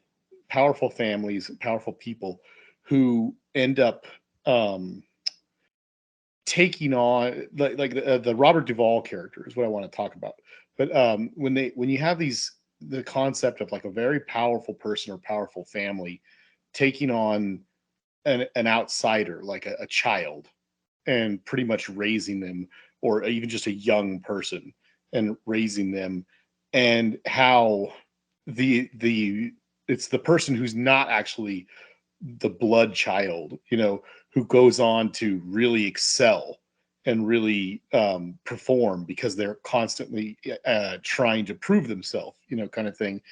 [SPEAKER 2] powerful families, powerful people who end up um, taking on like the Robert Duvall character is what I want to talk about. But when you have the concept of like a very powerful person or powerful family taking on an outsider like a child and pretty much raising them, or even just a young person and raising them, and how the it's the person who's not actually the blood child, who goes on to really excel and really perform because they're constantly trying to prove themselves, kind of thing.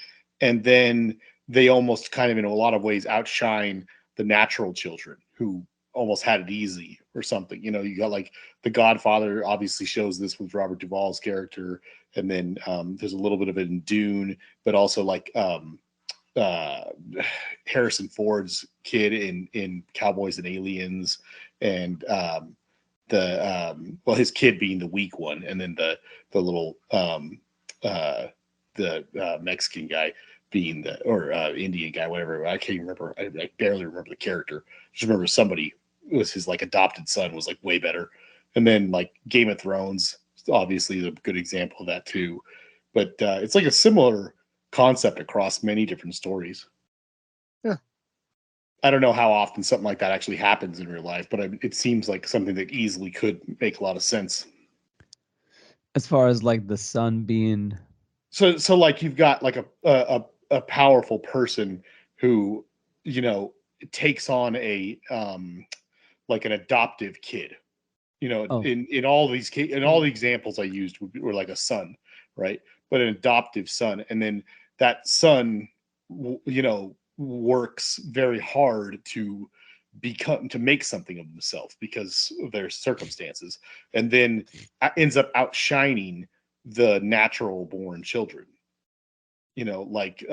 [SPEAKER 2] And then they almost kind of, in a lot of ways, outshine the natural children who almost had it easy or something. You got like The Godfather obviously shows this with Robert Duvall's character, and then there's a little bit of it in Dune, but also like Harrison Ford's kid in Cowboys and Aliens, and his kid being the weak one, and then the little Mexican guy being or Indian guy, whatever. I can't remember. I barely remember the character. Just remember somebody was his like adopted son was like way better. And then like Game of Thrones, obviously a good example of that too. But it's like a similar concept across many different stories.
[SPEAKER 3] Yeah.
[SPEAKER 2] I don't know how often something like that actually happens in real life, but it seems like something that easily could make a lot of sense.
[SPEAKER 1] As far as like the son being,
[SPEAKER 2] so like you've got like a powerful person who takes on a like an adoptive kid. In all these in all the examples I used were like a son, right? But an adoptive son, and then that son, works very hard to make something of himself because of their circumstances, and then ends up outshining the natural born children. Like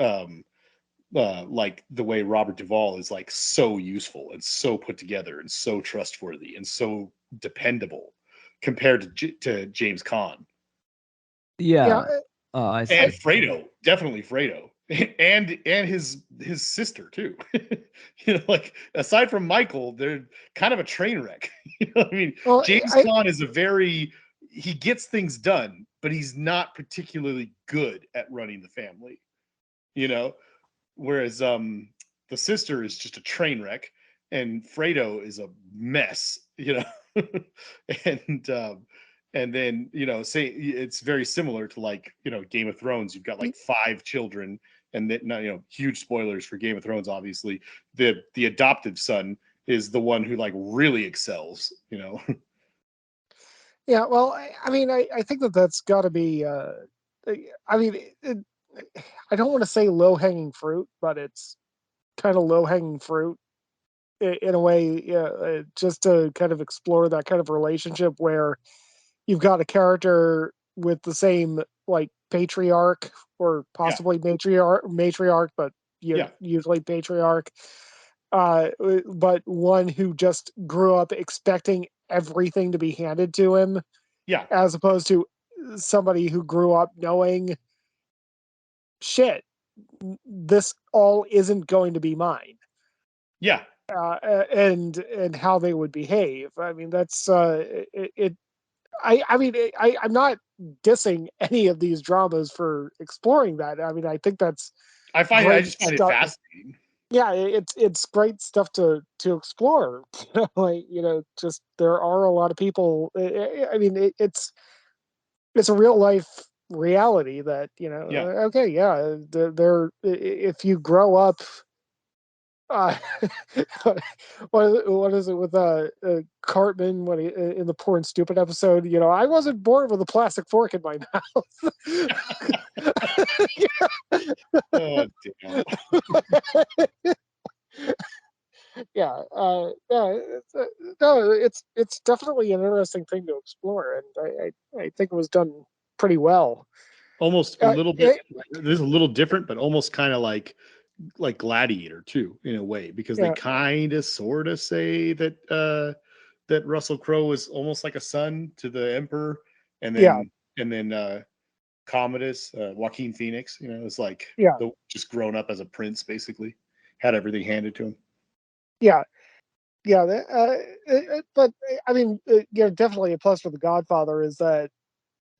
[SPEAKER 2] the way Robert Duvall is like so useful and so put together and so trustworthy and so dependable compared to James Caan.
[SPEAKER 1] yeah.
[SPEAKER 3] I
[SPEAKER 1] I see.
[SPEAKER 2] And Fredo, definitely Fredo, and his sister too. Like aside from Michael, they're kind of a train wreck. I mean,
[SPEAKER 3] Well,
[SPEAKER 2] James Caan is he gets things done, but he's not particularly good at running the family. Whereas the sister is just a train wreck, and Fredo is a mess. And then say it's very similar to like Game of Thrones. You've got like 5 children, and then huge spoilers for Game of Thrones. Obviously, the adoptive son is the one who like really excels.
[SPEAKER 3] Yeah, well, I mean, I think that's got to be. I mean, I don't want to say low hanging fruit, but it's kind of low hanging fruit in a way. Just to kind of explore that kind of relationship where you've got a character with the same like patriarch or possibly matriarch, but usually patriarch. But one who just grew up expecting everything to be handed to him.
[SPEAKER 2] Yeah.
[SPEAKER 3] As opposed to somebody who grew up knowing shit, this all isn't going to be mine.
[SPEAKER 2] Yeah.
[SPEAKER 3] And how they would behave. I mean, that's it. I'm not dissing any of these dramas for exploring that. I mean, I think that's
[SPEAKER 2] I just find it fascinating.
[SPEAKER 3] Yeah, it's great stuff to explore. Just there are a lot of people. I mean, it's a real life reality that okay, yeah, there. If you grow up, uh, what is it with Cartman when he in the Poor and Stupid episode? I wasn't born with a plastic fork in my mouth.
[SPEAKER 2] Oh, damn.
[SPEAKER 3] Yeah, no, it's definitely an interesting thing to explore, and I think it was done pretty well.
[SPEAKER 2] Almost a little bit. This is a little different, but almost kind of like Gladiator too, in a way, because they kind of sort of say that that Russell Crowe is almost like a son to the Emperor, and then Commodus, Joaquin Phoenix, is like just grown up as a prince, basically, had everything handed to him.
[SPEAKER 3] Yeah. But I mean, definitely a plus for The Godfather is that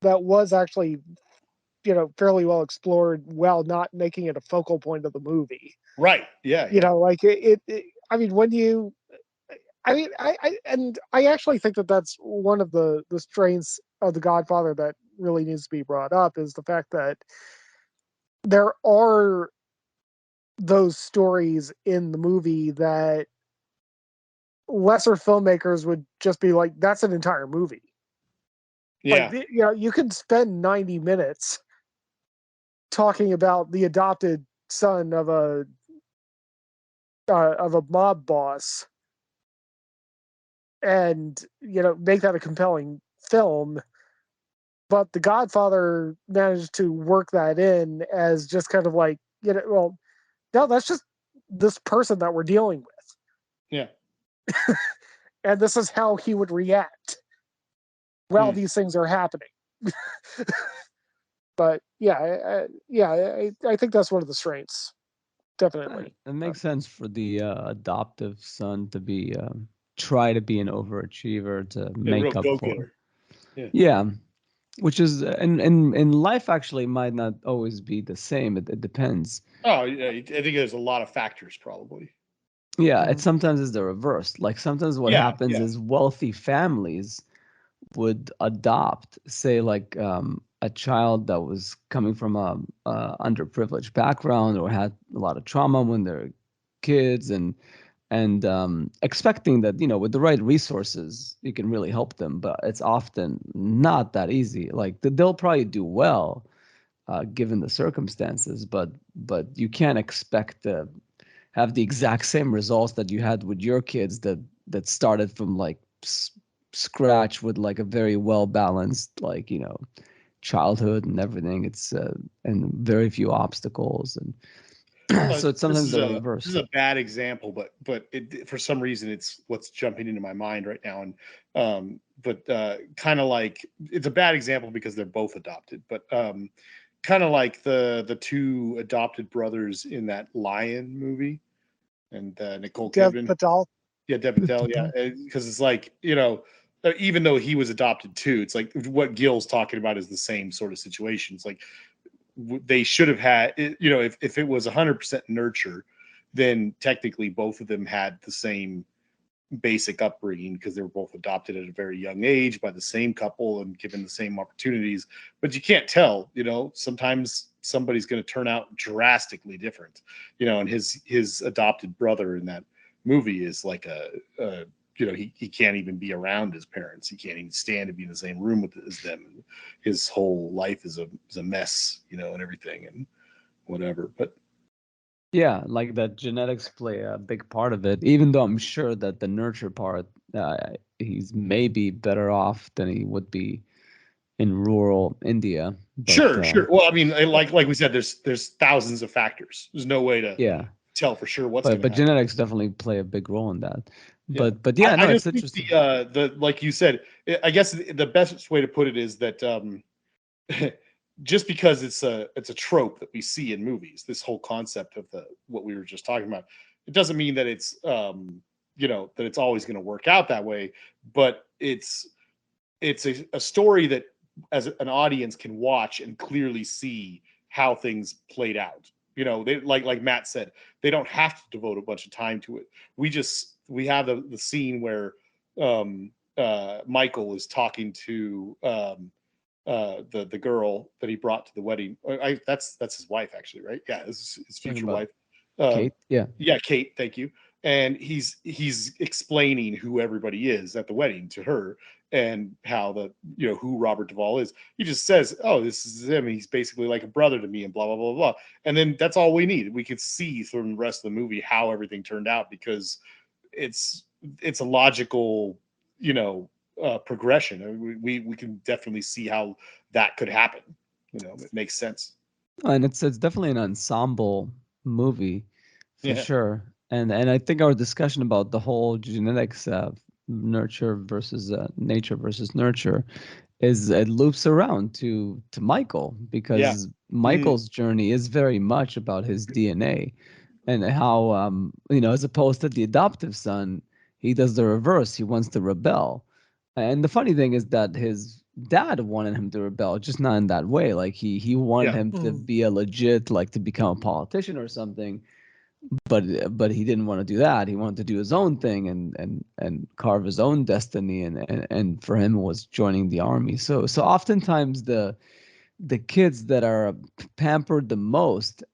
[SPEAKER 3] was actually, fairly well explored while not making it a focal point of the movie.
[SPEAKER 2] Right. Yeah.
[SPEAKER 3] Like I mean, when you, I mean, I actually think that that's one of the strengths of The Godfather that really needs to be brought up is the fact that there are those stories in the movie that lesser filmmakers would just be like, that's an entire movie.
[SPEAKER 2] Yeah.
[SPEAKER 3] Like, you could spend 90 minutes talking about the adopted son of a mob boss and make that a compelling film. But The Godfather managed to work that in as just kind of like, well, no, that's just this person that we're dealing with.
[SPEAKER 2] Yeah.
[SPEAKER 3] And this is how he would react while these things are happening. But I think that's one of the strengths. Definitely.
[SPEAKER 1] It makes sense for the adoptive son to be try to be an overachiever to make
[SPEAKER 2] real
[SPEAKER 1] up
[SPEAKER 2] go-getter.
[SPEAKER 1] for. Yeah, which is in life actually might not always be the same. It depends.
[SPEAKER 2] Oh, yeah, I think there's a lot of factors probably.
[SPEAKER 1] Yeah, it sometimes is the reverse. Like sometimes what happens is wealthy families would adopt, say, like a child that was coming from a underprivileged background or had a lot of trauma when they're kids, and expecting that with the right resources you can really help them, but it's often not that easy. Like they'll probably do well given the circumstances, but you can't expect to have the exact same results that you had with your kids that started from like scratch with like a very well balanced childhood and everything. It's and very few obstacles, and so it's sometimes the reverse.
[SPEAKER 2] This is a bad example, but for some reason it's what's jumping into my mind right now, and kind of like it's a bad example because they're both adopted, but kind of like the two adopted brothers in that Lion movie, and Nicole Kidman.
[SPEAKER 3] Patel.
[SPEAKER 2] Yeah, Dev Patel. Yeah, because it's like even though he was adopted too, it's like what Gil's talking about is the same sort of situation. It's like they should have had, if it was 100% nurture, then technically both of them had the same basic upbringing because they were both adopted at a very young age by the same couple and given the same opportunities. But you can't tell, sometimes somebody's going to turn out drastically different, and his adopted brother in that movie is like he can't even be around his parents. He can't even stand to be in the same room as them. And his whole life is a mess, and everything and whatever. But
[SPEAKER 1] yeah, like that genetics play a big part of it, even though I'm sure that the nurture part, he's maybe better off than he would be in rural India. But,
[SPEAKER 2] sure. Well, I mean, like we said, there's thousands of factors. There's no way to tell for sure what's going to happen.
[SPEAKER 1] But genetics definitely play a big role in that.
[SPEAKER 2] Yeah.
[SPEAKER 1] But yeah, no,
[SPEAKER 2] I
[SPEAKER 1] it's interesting.
[SPEAKER 2] The like you said, I guess the best way to put it is that just because it's a trope that we see in movies, this whole concept of what we were just talking about, it doesn't mean that it's that it's always going to work out that way. But it's a story that as an audience can watch and clearly see how things played out. They like Matt said, they don't have to devote a bunch of time to it. We have the scene where Michael is talking to the girl that he brought to the wedding. That's his wife, actually, right? Yeah, his future wife.
[SPEAKER 1] Kate. Yeah,
[SPEAKER 2] Kate. Thank you. And he's explaining who everybody is at the wedding to her and how who Robert Duvall is. He just says, "Oh, this is him. He's basically like a brother to me," and blah blah blah blah. And then that's all we need. We could see from the rest of the movie how everything turned out because it's a logical, progression. We can definitely see how that could happen. It makes sense.
[SPEAKER 1] and it's definitely an ensemble movie for sure. And I think our discussion about the whole genetics of nurture versus nature versus nurture it loops around to Michael, because Michael's journey is very much about his DNA and how as opposed to the adoptive son, he does the reverse. He wants to rebel. And the funny thing is that his dad wanted him to rebel, just not in that way. Like he wanted him to be a legit, like to become a politician or something. But he didn't want to do that. He wanted to do his own thing and carve his own destiny. And for him it was joining the army. So oftentimes the kids that are pampered the most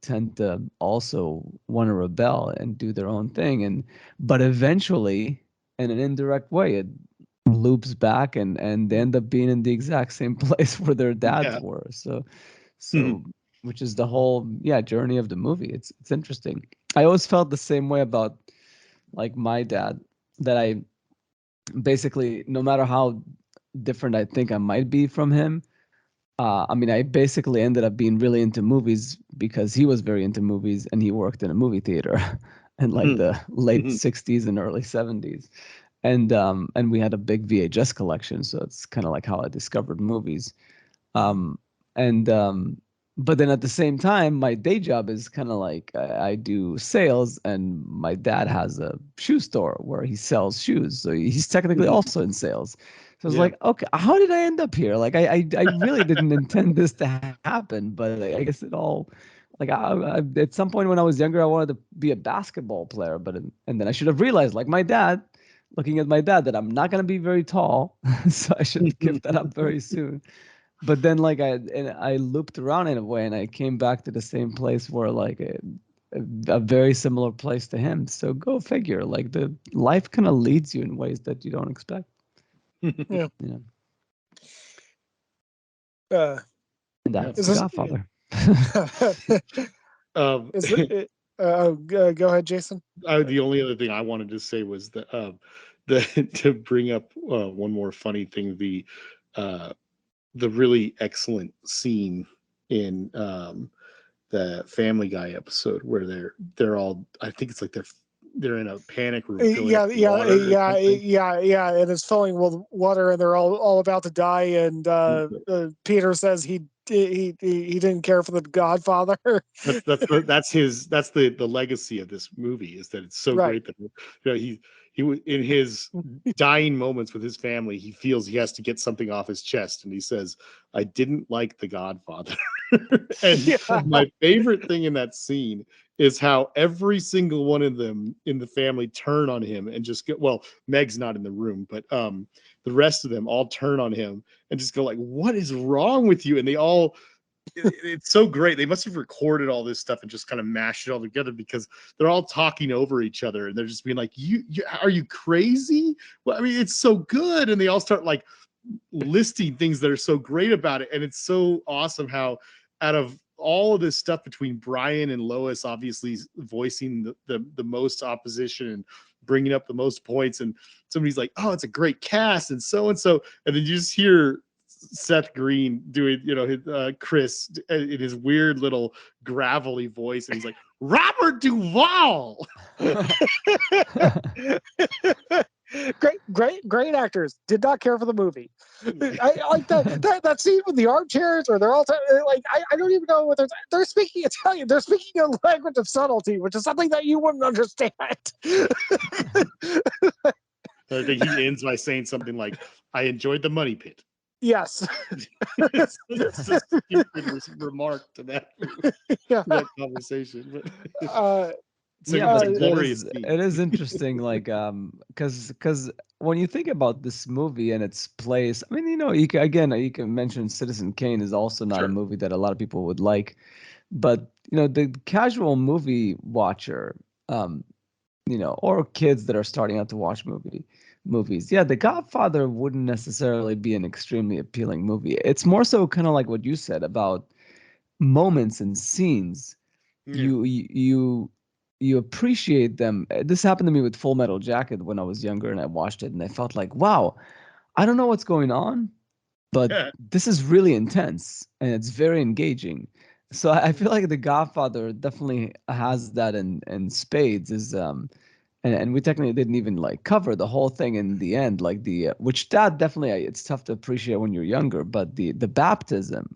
[SPEAKER 1] tend to also want to rebel and do their own thing. But eventually, in an indirect way, it loops back and they end up being in the exact same place where their dads were. So which is the whole journey of the movie. It's interesting. I always felt the same way about like my dad, that basically, no matter how different I think I might be from him, I mean, I basically ended up being really into movies because he was very into movies and he worked in a movie theater in like the late 60s and early 70s. And we had a big VHS collection, so it's kind of like how I discovered movies. Um, and but then at the same time, my day job is kind of like I do sales, and my dad has a shoe store where he sells shoes, so he's technically also in sales. So it's
[SPEAKER 2] Yeah.
[SPEAKER 1] like, okay, how did I end up here? Like, I really didn't intend this to happen, but I guess it all, like, at some point when I was younger, I wanted to be a basketball player, and then I should have realized, like my dad, looking at my dad, that I'm not gonna be very tall, so I should give that up very soon. But then, like, I looped around in a way, and I came back to the same place where, like, a very similar place to him. So go figure. Like, the life kind of leads you in ways that you don't expect.
[SPEAKER 3] Yeah.
[SPEAKER 1] Yeah. And that's
[SPEAKER 3] Is
[SPEAKER 1] The
[SPEAKER 3] this-
[SPEAKER 1] Godfather.
[SPEAKER 3] Is it, go ahead, Jason.
[SPEAKER 2] The only other thing I wanted to say was that the to bring up one more funny thing, the really excellent scene in the Family Guy episode where they're all, I think it's like they're in a panic room filling
[SPEAKER 3] Yeah,
[SPEAKER 2] up with
[SPEAKER 3] yeah,
[SPEAKER 2] water or
[SPEAKER 3] yeah,
[SPEAKER 2] something.
[SPEAKER 3] yeah, and it's filling with water, and they're all about to die, and Peter says he didn't care for the Godfather.
[SPEAKER 2] That's the legacy of this movie, is that it's so
[SPEAKER 3] Right.
[SPEAKER 2] great that, you know, he in his dying moments with his family, he feels he has to get something off his chest, and he says, "I didn't like the Godfather." And
[SPEAKER 3] Yeah.
[SPEAKER 2] my favorite thing in that scene is how every single one of them in the family turn on him and just go, well, Meg's not in the room, but the rest of them all turn on him and just go like, "What is wrong with you?" And they all, it's so great. They must have recorded all this stuff and just kind of mashed it all together, because they're all talking over each other and they're just being like, you are you crazy? Well, I mean, it's so good. And they all start like listing things that are so great about it. And it's so awesome how, out of all of this stuff between Brian and Lois, obviously voicing the most opposition and bringing up the most points, and somebody's like, "Oh, it's a great cast," and so, and then you just hear Seth Green doing, Chris in his weird little gravelly voice, and he's like, "Robert Duvall."
[SPEAKER 3] Great actors. Did not care for the movie. I like that scene with the armchairs, where they're all like, I don't even know what they're speaking Italian. They're speaking a language of subtlety, which is something that you wouldn't understand.
[SPEAKER 2] I think he ends by saying something like, "I enjoyed the money pit."
[SPEAKER 3] Yes.
[SPEAKER 2] It's a stupid remark to that,
[SPEAKER 3] Yeah.
[SPEAKER 2] that conversation. But
[SPEAKER 1] Yeah,
[SPEAKER 2] it's
[SPEAKER 1] but
[SPEAKER 2] a glorious
[SPEAKER 1] it
[SPEAKER 2] scene.
[SPEAKER 1] is interesting, like, because when you think about this movie and its place, I mean, you can mention Citizen Kane is also not a
[SPEAKER 2] Sure.
[SPEAKER 1] movie that a lot of people would like, but the casual movie watcher, um, or kids that are starting out to watch movies, yeah, The Godfather wouldn't necessarily be an extremely appealing movie. It's more so kind of like what you said about moments and scenes.
[SPEAKER 2] Yeah.
[SPEAKER 1] You appreciate them. This happened to me with Full Metal Jacket when I was younger, and I watched it and I felt like, wow, I don't know what's going on, but
[SPEAKER 2] Yeah.
[SPEAKER 1] this is really intense and it's very engaging. So I feel like The Godfather definitely has that in spades. Is and we technically didn't even like cover the whole thing in the end, like the which that definitely, it's tough to appreciate when you're younger, but the baptism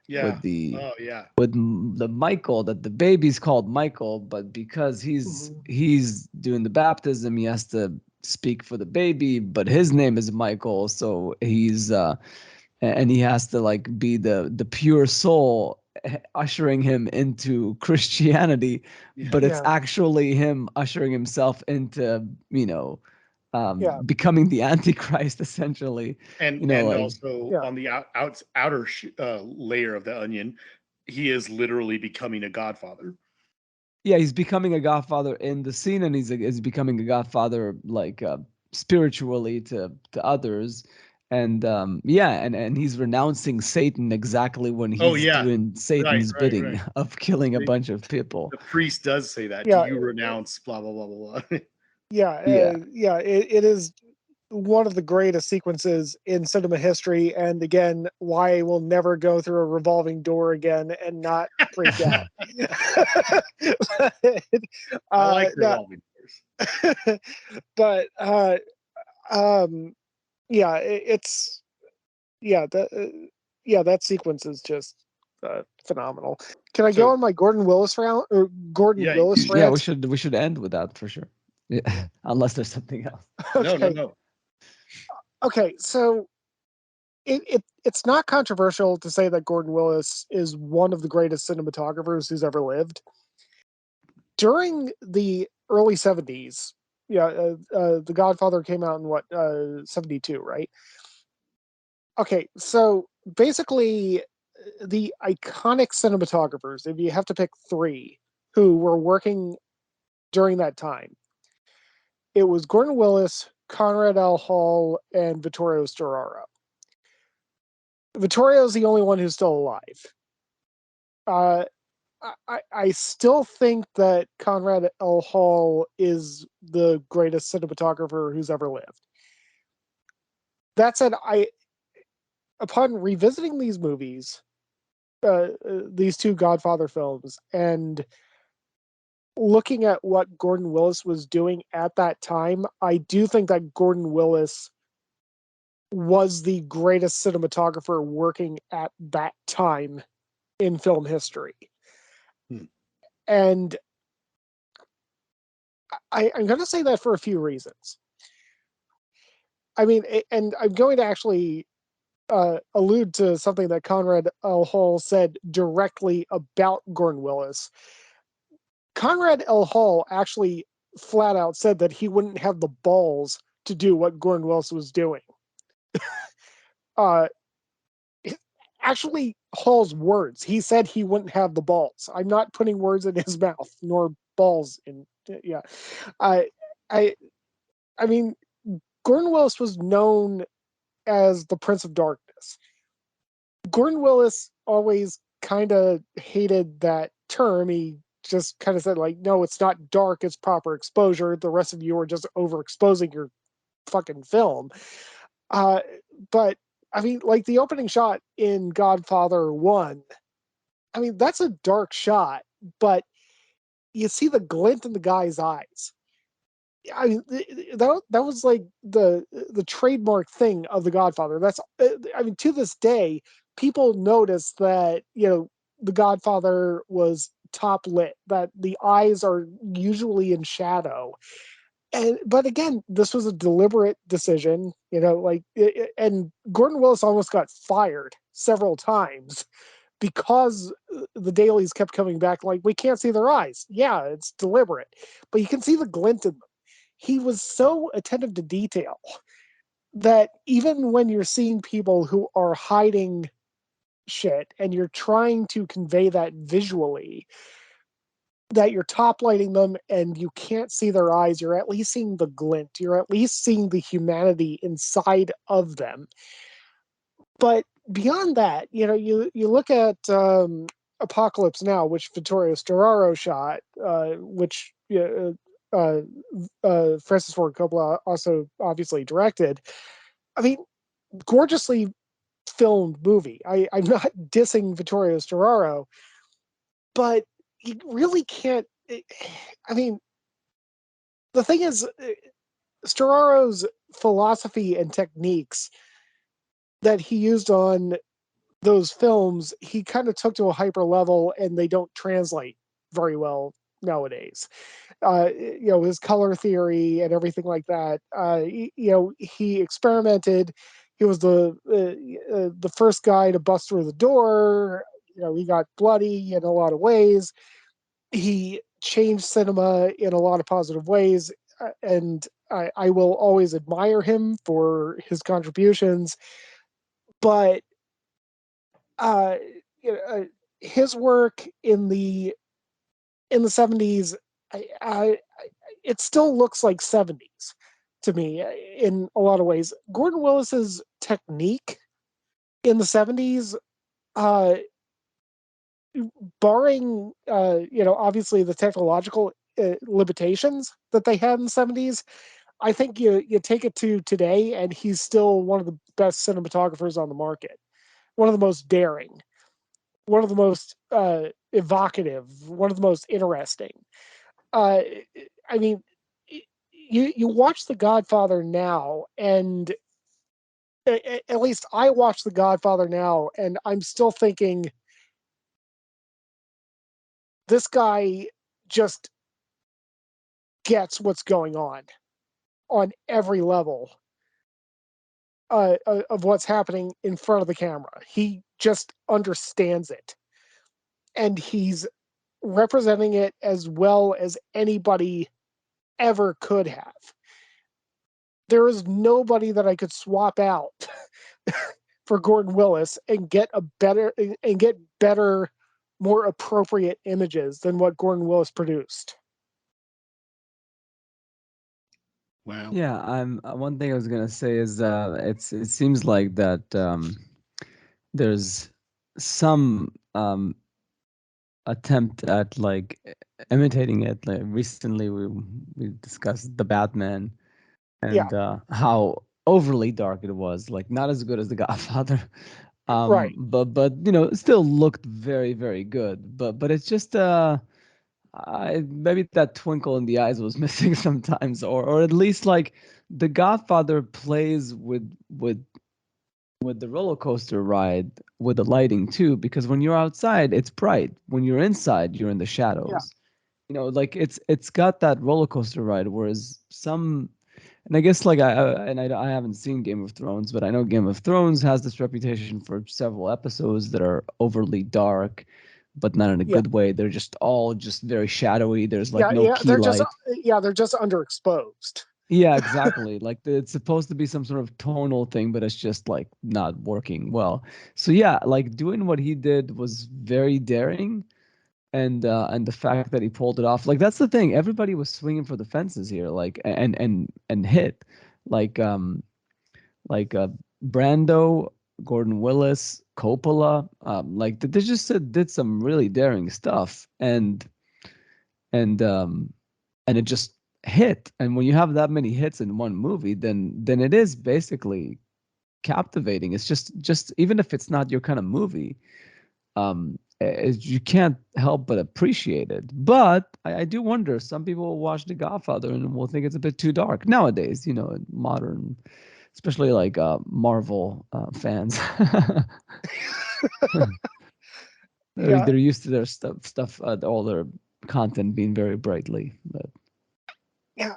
[SPEAKER 2] Yeah.
[SPEAKER 1] with the
[SPEAKER 2] Oh yeah.
[SPEAKER 1] the Michael, that the baby's called Michael, but because he's
[SPEAKER 3] Mhm.
[SPEAKER 1] he's doing the baptism, he has to speak for the baby, but his name is Michael, so he's and he has to like be the pure soul ushering him into Christianity,
[SPEAKER 2] Yeah.
[SPEAKER 1] but it's
[SPEAKER 3] Yeah.
[SPEAKER 1] actually him ushering himself into,
[SPEAKER 3] Yeah.
[SPEAKER 1] becoming the Antichrist, essentially.
[SPEAKER 2] And
[SPEAKER 1] Like,
[SPEAKER 2] also
[SPEAKER 3] Yeah.
[SPEAKER 2] on the outer layer of the onion, he is literally becoming a godfather.
[SPEAKER 1] yeah, he's becoming a godfather in the scene, and he's becoming a godfather, like, spiritually to others, and yeah, and he's renouncing Satan exactly when
[SPEAKER 2] Oh
[SPEAKER 1] he's
[SPEAKER 2] yeah.
[SPEAKER 1] doing
[SPEAKER 2] Right.
[SPEAKER 1] Satan's
[SPEAKER 2] Right.
[SPEAKER 1] bidding
[SPEAKER 2] Right.
[SPEAKER 1] of killing a
[SPEAKER 2] The,
[SPEAKER 1] bunch of people.
[SPEAKER 2] the priest does say that. Do
[SPEAKER 3] Yeah.
[SPEAKER 2] you renounce blah blah blah blah blah?
[SPEAKER 3] Yeah.
[SPEAKER 1] Yeah,
[SPEAKER 3] Yeah. It is one of the greatest sequences in cinema history, and again, why I will never go through a revolving door again and not freak out.
[SPEAKER 2] I like
[SPEAKER 3] no,
[SPEAKER 2] revolving doors.
[SPEAKER 3] but yeah, it's that sequence is just phenomenal. Can I go on my Gordon Willis round or Gordon
[SPEAKER 2] Yeah,
[SPEAKER 3] Willis
[SPEAKER 1] Yeah,
[SPEAKER 3] rant?
[SPEAKER 1] we should end with that for sure. Yeah, unless there's something else.
[SPEAKER 3] Okay.
[SPEAKER 2] No.
[SPEAKER 3] Okay, so it's not controversial to say that Gordon Willis is one of the greatest cinematographers who's ever lived. During the early 70s, The Godfather came out in what, 72, right? Okay, so basically, the iconic cinematographers, if you have to pick three who were working during that time, it was Gordon Willis, Conrad L. Hall, and Vittorio Storaro. Vittorio is the only one who's still alive. I still think that Conrad L. Hall is the greatest cinematographer who's ever lived. That said, upon revisiting these movies, these two Godfather films, and looking at what Gordon Willis was doing at that time, I do think that Gordon Willis was the greatest cinematographer working at that time in film history. And I'm going to say that for a few reasons. I mean, and I'm going to actually allude to something that Conrad L. Hall said directly about Gordon Willis. Conrad L. Hall actually flat out said that he wouldn't have the balls to do what Gordon Willis was doing. Actually, Hall's words. He said he wouldn't have the balls. I'm not putting words in his mouth, nor balls in. Yeah, I, I mean, Gordon Willis was known as the Prince of Darkness. Gordon Willis always kind of hated that term. He just kind of said, like, no, it's not dark, it's proper exposure. The rest of you are just overexposing your fucking film. But I mean, like the opening shot in Godfather 1, I mean, that's a dark shot, but you see the glint in the guy's eyes. I mean, that was like the trademark thing of The Godfather. That's, I mean, to this day, people notice that, The Godfather was top lit, that the eyes are usually in shadow. But again, this was a deliberate decision, and Gordon Willis almost got fired several times because the dailies kept coming back like, we can't see their eyes. Yeah, it's deliberate, but you can see the glint in them. He was so attentive to detail that even when you're seeing people who are hiding shit and you're trying to convey that visually, that you're top lighting them and you can't see their eyes, you're at least seeing the glint, you're at least seeing the humanity inside of them. But beyond that, you look at Apocalypse Now, which Vittorio Storaro shot, which Francis Ford Coppola also obviously directed. I mean, gorgeously filmed movie. I'm not dissing Vittorio Storaro, but you really can't. I mean, the thing is, Storaro's philosophy and techniques that he used on those films, he kind of took to a hyper level, and they don't translate very well nowadays. His color theory and everything like that. He experimented. He was the first guy to bust through the door. He got bloody in a lot of ways. He changed cinema in a lot of positive ways, and I will always admire him for his contributions. But uh, his work in the 70s, it still looks like 70s to me in a lot of ways. Gordon Willis's technique in the 70s, barring obviously the technological limitations that they had in the 70s, I think you take it to today, and he's still one of the best cinematographers on the market. One of the most daring, one of the most evocative, one of the most interesting. Uh, I mean, you watch The Godfather now, and at least I watch The Godfather now, and I'm still thinking, this guy just gets what's going on every level of what's happening in front of the camera. He just understands it, and he's representing it as well as anybody ever could have. There is nobody that I could swap out for Gordon Willis and get better, more appropriate images than what Gordon Willis produced.
[SPEAKER 2] Wow.
[SPEAKER 1] Yeah, I'm one thing I was gonna say is it seems like that there's some attempt at like imitating it. Like recently we discussed the Batman
[SPEAKER 3] Yeah,
[SPEAKER 1] and how overly dark it was, like not as good as The Godfather.
[SPEAKER 3] right.
[SPEAKER 1] But you know, it still looked very, very good. But it's just maybe that twinkle in the eyes was missing sometimes, or at least like The Godfather plays with the roller coaster ride with the lighting too, because when you're outside it's bright, when you're inside you're in the
[SPEAKER 3] Yeah,
[SPEAKER 1] shadows. You know, like it's got that roller coaster ride, whereas some, and I guess like I haven't seen Game of Thrones, but I know Game of Thrones has this reputation for several episodes that are overly dark, but not in a
[SPEAKER 3] yeah,
[SPEAKER 1] good way. They're just all just very shadowy. There's like
[SPEAKER 3] yeah,
[SPEAKER 1] no
[SPEAKER 3] yeah.
[SPEAKER 1] key light.
[SPEAKER 3] They're just underexposed.
[SPEAKER 1] Yeah, exactly. Like it's supposed to be some sort of tonal thing, but it's just like not working well. So yeah, like doing what he did was very daring, and the fact that he pulled it off, like that's the thing. Everybody was swinging for the fences here, like and hit, like like Brando, Gordon Willis, Coppola, like they just did some really daring stuff, and and it just hit. And when you have that many hits in one movie, then it is basically captivating. It's just even if it's not your kind of movie, you can't help but appreciate it. But I do wonder, some people will watch The Godfather and will think it's a bit too dark nowadays, you know, modern, especially like Marvel fans.
[SPEAKER 3] Yeah,
[SPEAKER 1] They're used to their all their content being very brightly. But
[SPEAKER 3] yeah.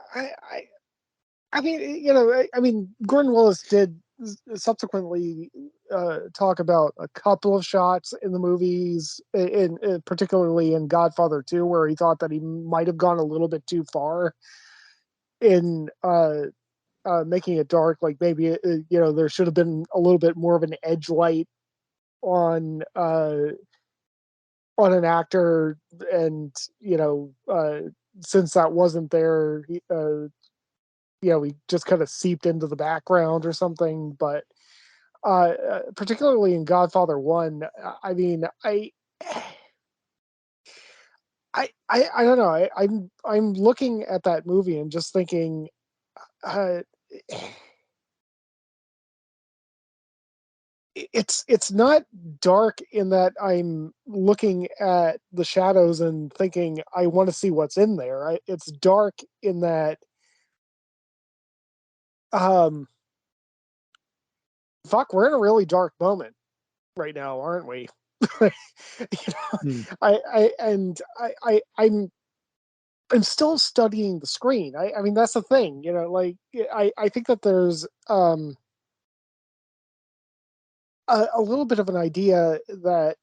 [SPEAKER 3] I mean, I mean, Gordon Willis did subsequently talk about a couple of shots in the movies, particularly in Godfather 2, where he thought that he might have gone a little bit too far in making it dark. Like maybe there should have been a little bit more of an edge light on an actor, and since that wasn't there, we just kind of seeped into the background or something. But particularly in Godfather 1, I mean, I don't know. I'm looking at that movie and just thinking, uh, it's not dark in that I'm looking at the shadows and thinking I want to see what's in there. It's dark in that, um, fuck, we're in a really dark moment right now, aren't we? you know,
[SPEAKER 1] hmm.
[SPEAKER 3] I'm still studying the screen. I mean, that's the thing, like I think that there's a little bit of an idea that,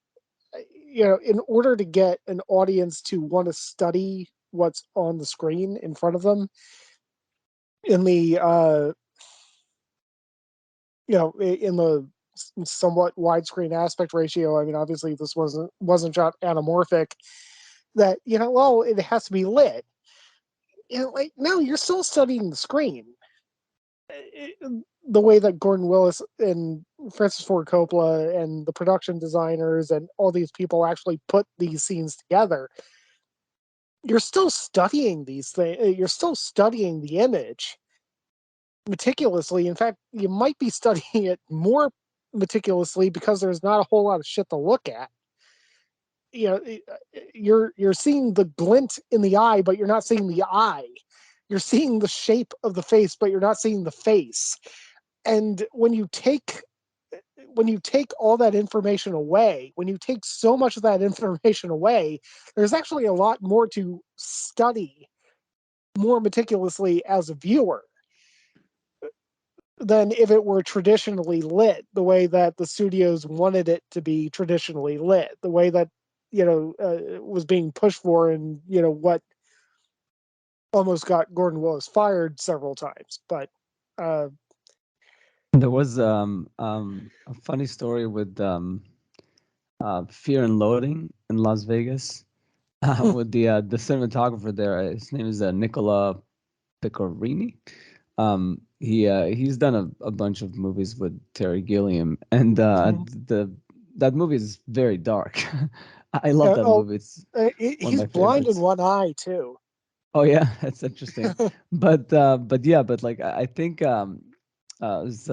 [SPEAKER 3] in order to get an audience to want to study what's on the screen in front of them in the in the somewhat widescreen aspect ratio. I mean, obviously this wasn't shot anamorphic, that well, it has to be lit. Like, no, you're still studying the screen. The way that Gordon Willis and Francis Ford Coppola and the production designers and all these people actually put these scenes together, you're still studying these things. You're still studying the image. meticulously. In fact, you might be studying it more meticulously because there's not a whole lot of shit to look at. You know, you're seeing the glint in the eye, but you're not seeing the eye. You're seeing the shape of the face, but you're not seeing the face. And when you take all that information away, when you take so much of that information away, there's actually a lot more to study more meticulously as a viewer than if it were traditionally lit the way that the studios wanted it to be traditionally lit, the way that was being pushed for, and what almost got Gordon Willis fired several times. But
[SPEAKER 1] There was a funny story with Fear and Loathing in Las Vegas with the cinematographer there. His name is Nicola Piccorini. He's done a bunch of movies with Terry Gilliam, and that movie is very dark. I love that movie. It's one of
[SPEAKER 3] he's
[SPEAKER 1] my
[SPEAKER 3] blind in
[SPEAKER 1] favorites.
[SPEAKER 3] one eye too.
[SPEAKER 1] Oh yeah, that's interesting. But yeah, but like I think it was,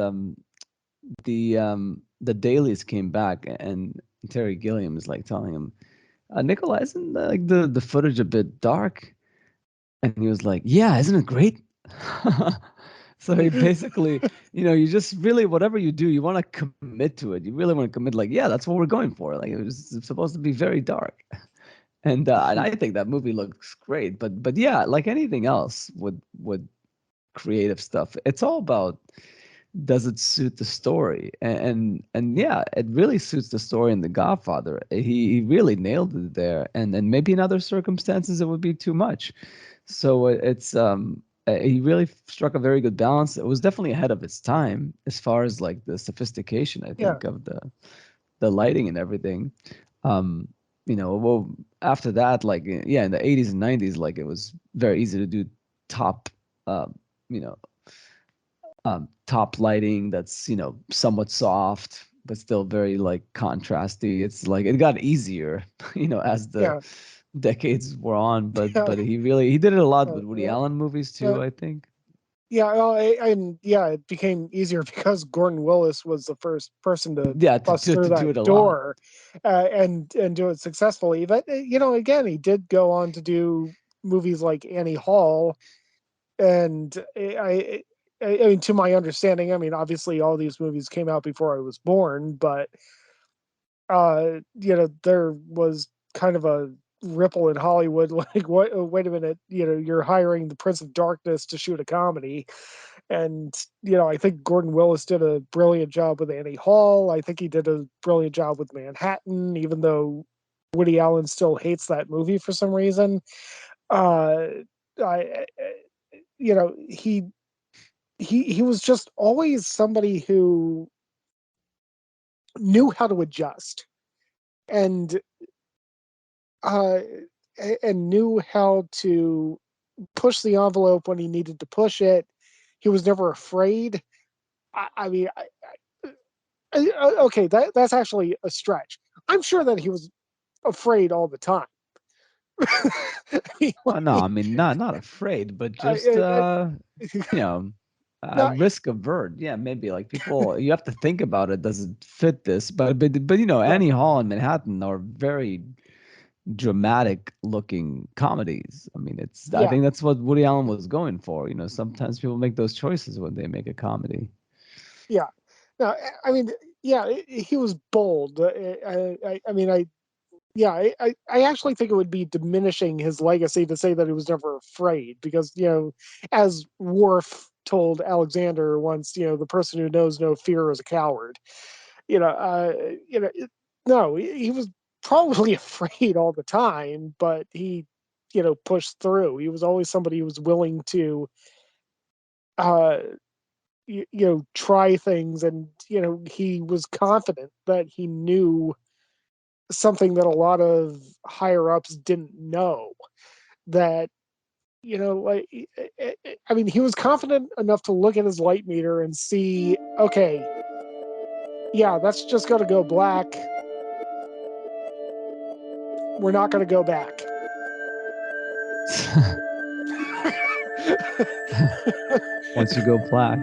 [SPEAKER 1] the dailies came back, and Terry Gilliam is like telling him, Nicola, isn't like the footage a bit dark? And he was like, yeah, isn't it great? So he basically, you just really, whatever you do, you want to commit to it. You really want to commit, like, yeah, that's what we're going for. Like, it was supposed to be very dark. And I think that movie looks great. But yeah, like anything else with creative stuff, it's all about, does it suit the story? And yeah, it really suits the story in The Godfather. He really nailed it there. And maybe in other circumstances it would be too much. So it's he really struck a very good balance. It was definitely ahead of its time as far as like the sophistication, I
[SPEAKER 3] Yeah.
[SPEAKER 1] think, of the lighting and everything. Um, well, after that, like, yeah, in the 80s and 90s, like, it was very easy to do top, you know, top lighting that's, somewhat soft, but still very like contrasty. It's like it got easier, as the
[SPEAKER 3] Yeah.
[SPEAKER 1] decades were on. But
[SPEAKER 3] Yeah.
[SPEAKER 1] he did it a lot with Woody
[SPEAKER 3] Yeah.
[SPEAKER 1] Allen movies too,
[SPEAKER 3] Uh,
[SPEAKER 1] I think.
[SPEAKER 3] yeah. Well, and yeah, it became easier because Gordon Willis was the first person to
[SPEAKER 1] Yeah,
[SPEAKER 3] bust through
[SPEAKER 1] to do
[SPEAKER 3] that
[SPEAKER 1] it a lot.
[SPEAKER 3] door, and do it successfully. But again, he did go on to do movies like Annie Hall, and I mean, to my understanding, I mean, obviously, all these movies came out before I was born, but there was kind of a ripple in Hollywood, like, what? Wait a minute, you're hiring the Prince of Darkness to shoot a comedy, and I think Gordon Willis did a brilliant job with Annie Hall. I think he did a brilliant job with Manhattan, even though Woody Allen still hates that movie for some reason. Uh, I, he was just always somebody who knew how to adjust, and uh, and knew how to push the envelope when he needed to push it. He was never afraid. I mean, okay, that's actually a stretch. I'm sure that he was afraid all the time. I mean,
[SPEAKER 1] Well, no,
[SPEAKER 3] like,
[SPEAKER 1] I mean, not afraid, but just
[SPEAKER 3] I,
[SPEAKER 1] you know
[SPEAKER 3] no,
[SPEAKER 1] risk avert. Yeah, maybe like people, you have to think about it. Does it fit this? But
[SPEAKER 3] right,
[SPEAKER 1] Annie Hall and Manhattan are very dramatic looking comedies. I mean, I
[SPEAKER 3] yeah,
[SPEAKER 1] think that's what Woody Allen was going for. Sometimes people make those choices when they make a comedy.
[SPEAKER 3] yeah. No, I mean, yeah, he was bold. I mean, yeah, I actually think it would be diminishing his legacy to say that he was never afraid, because as Worf told Alexander once, the person who knows no fear is a coward. You know, uh, no, he was probably afraid all the time, but he pushed through. He was always somebody who was willing to uh try things, and he was confident that he knew something that a lot of higher ups didn't know, that like, I mean, he was confident enough to look at his light meter and see, okay, yeah, that's just going to go black, we're not going to go back.
[SPEAKER 1] once you go black.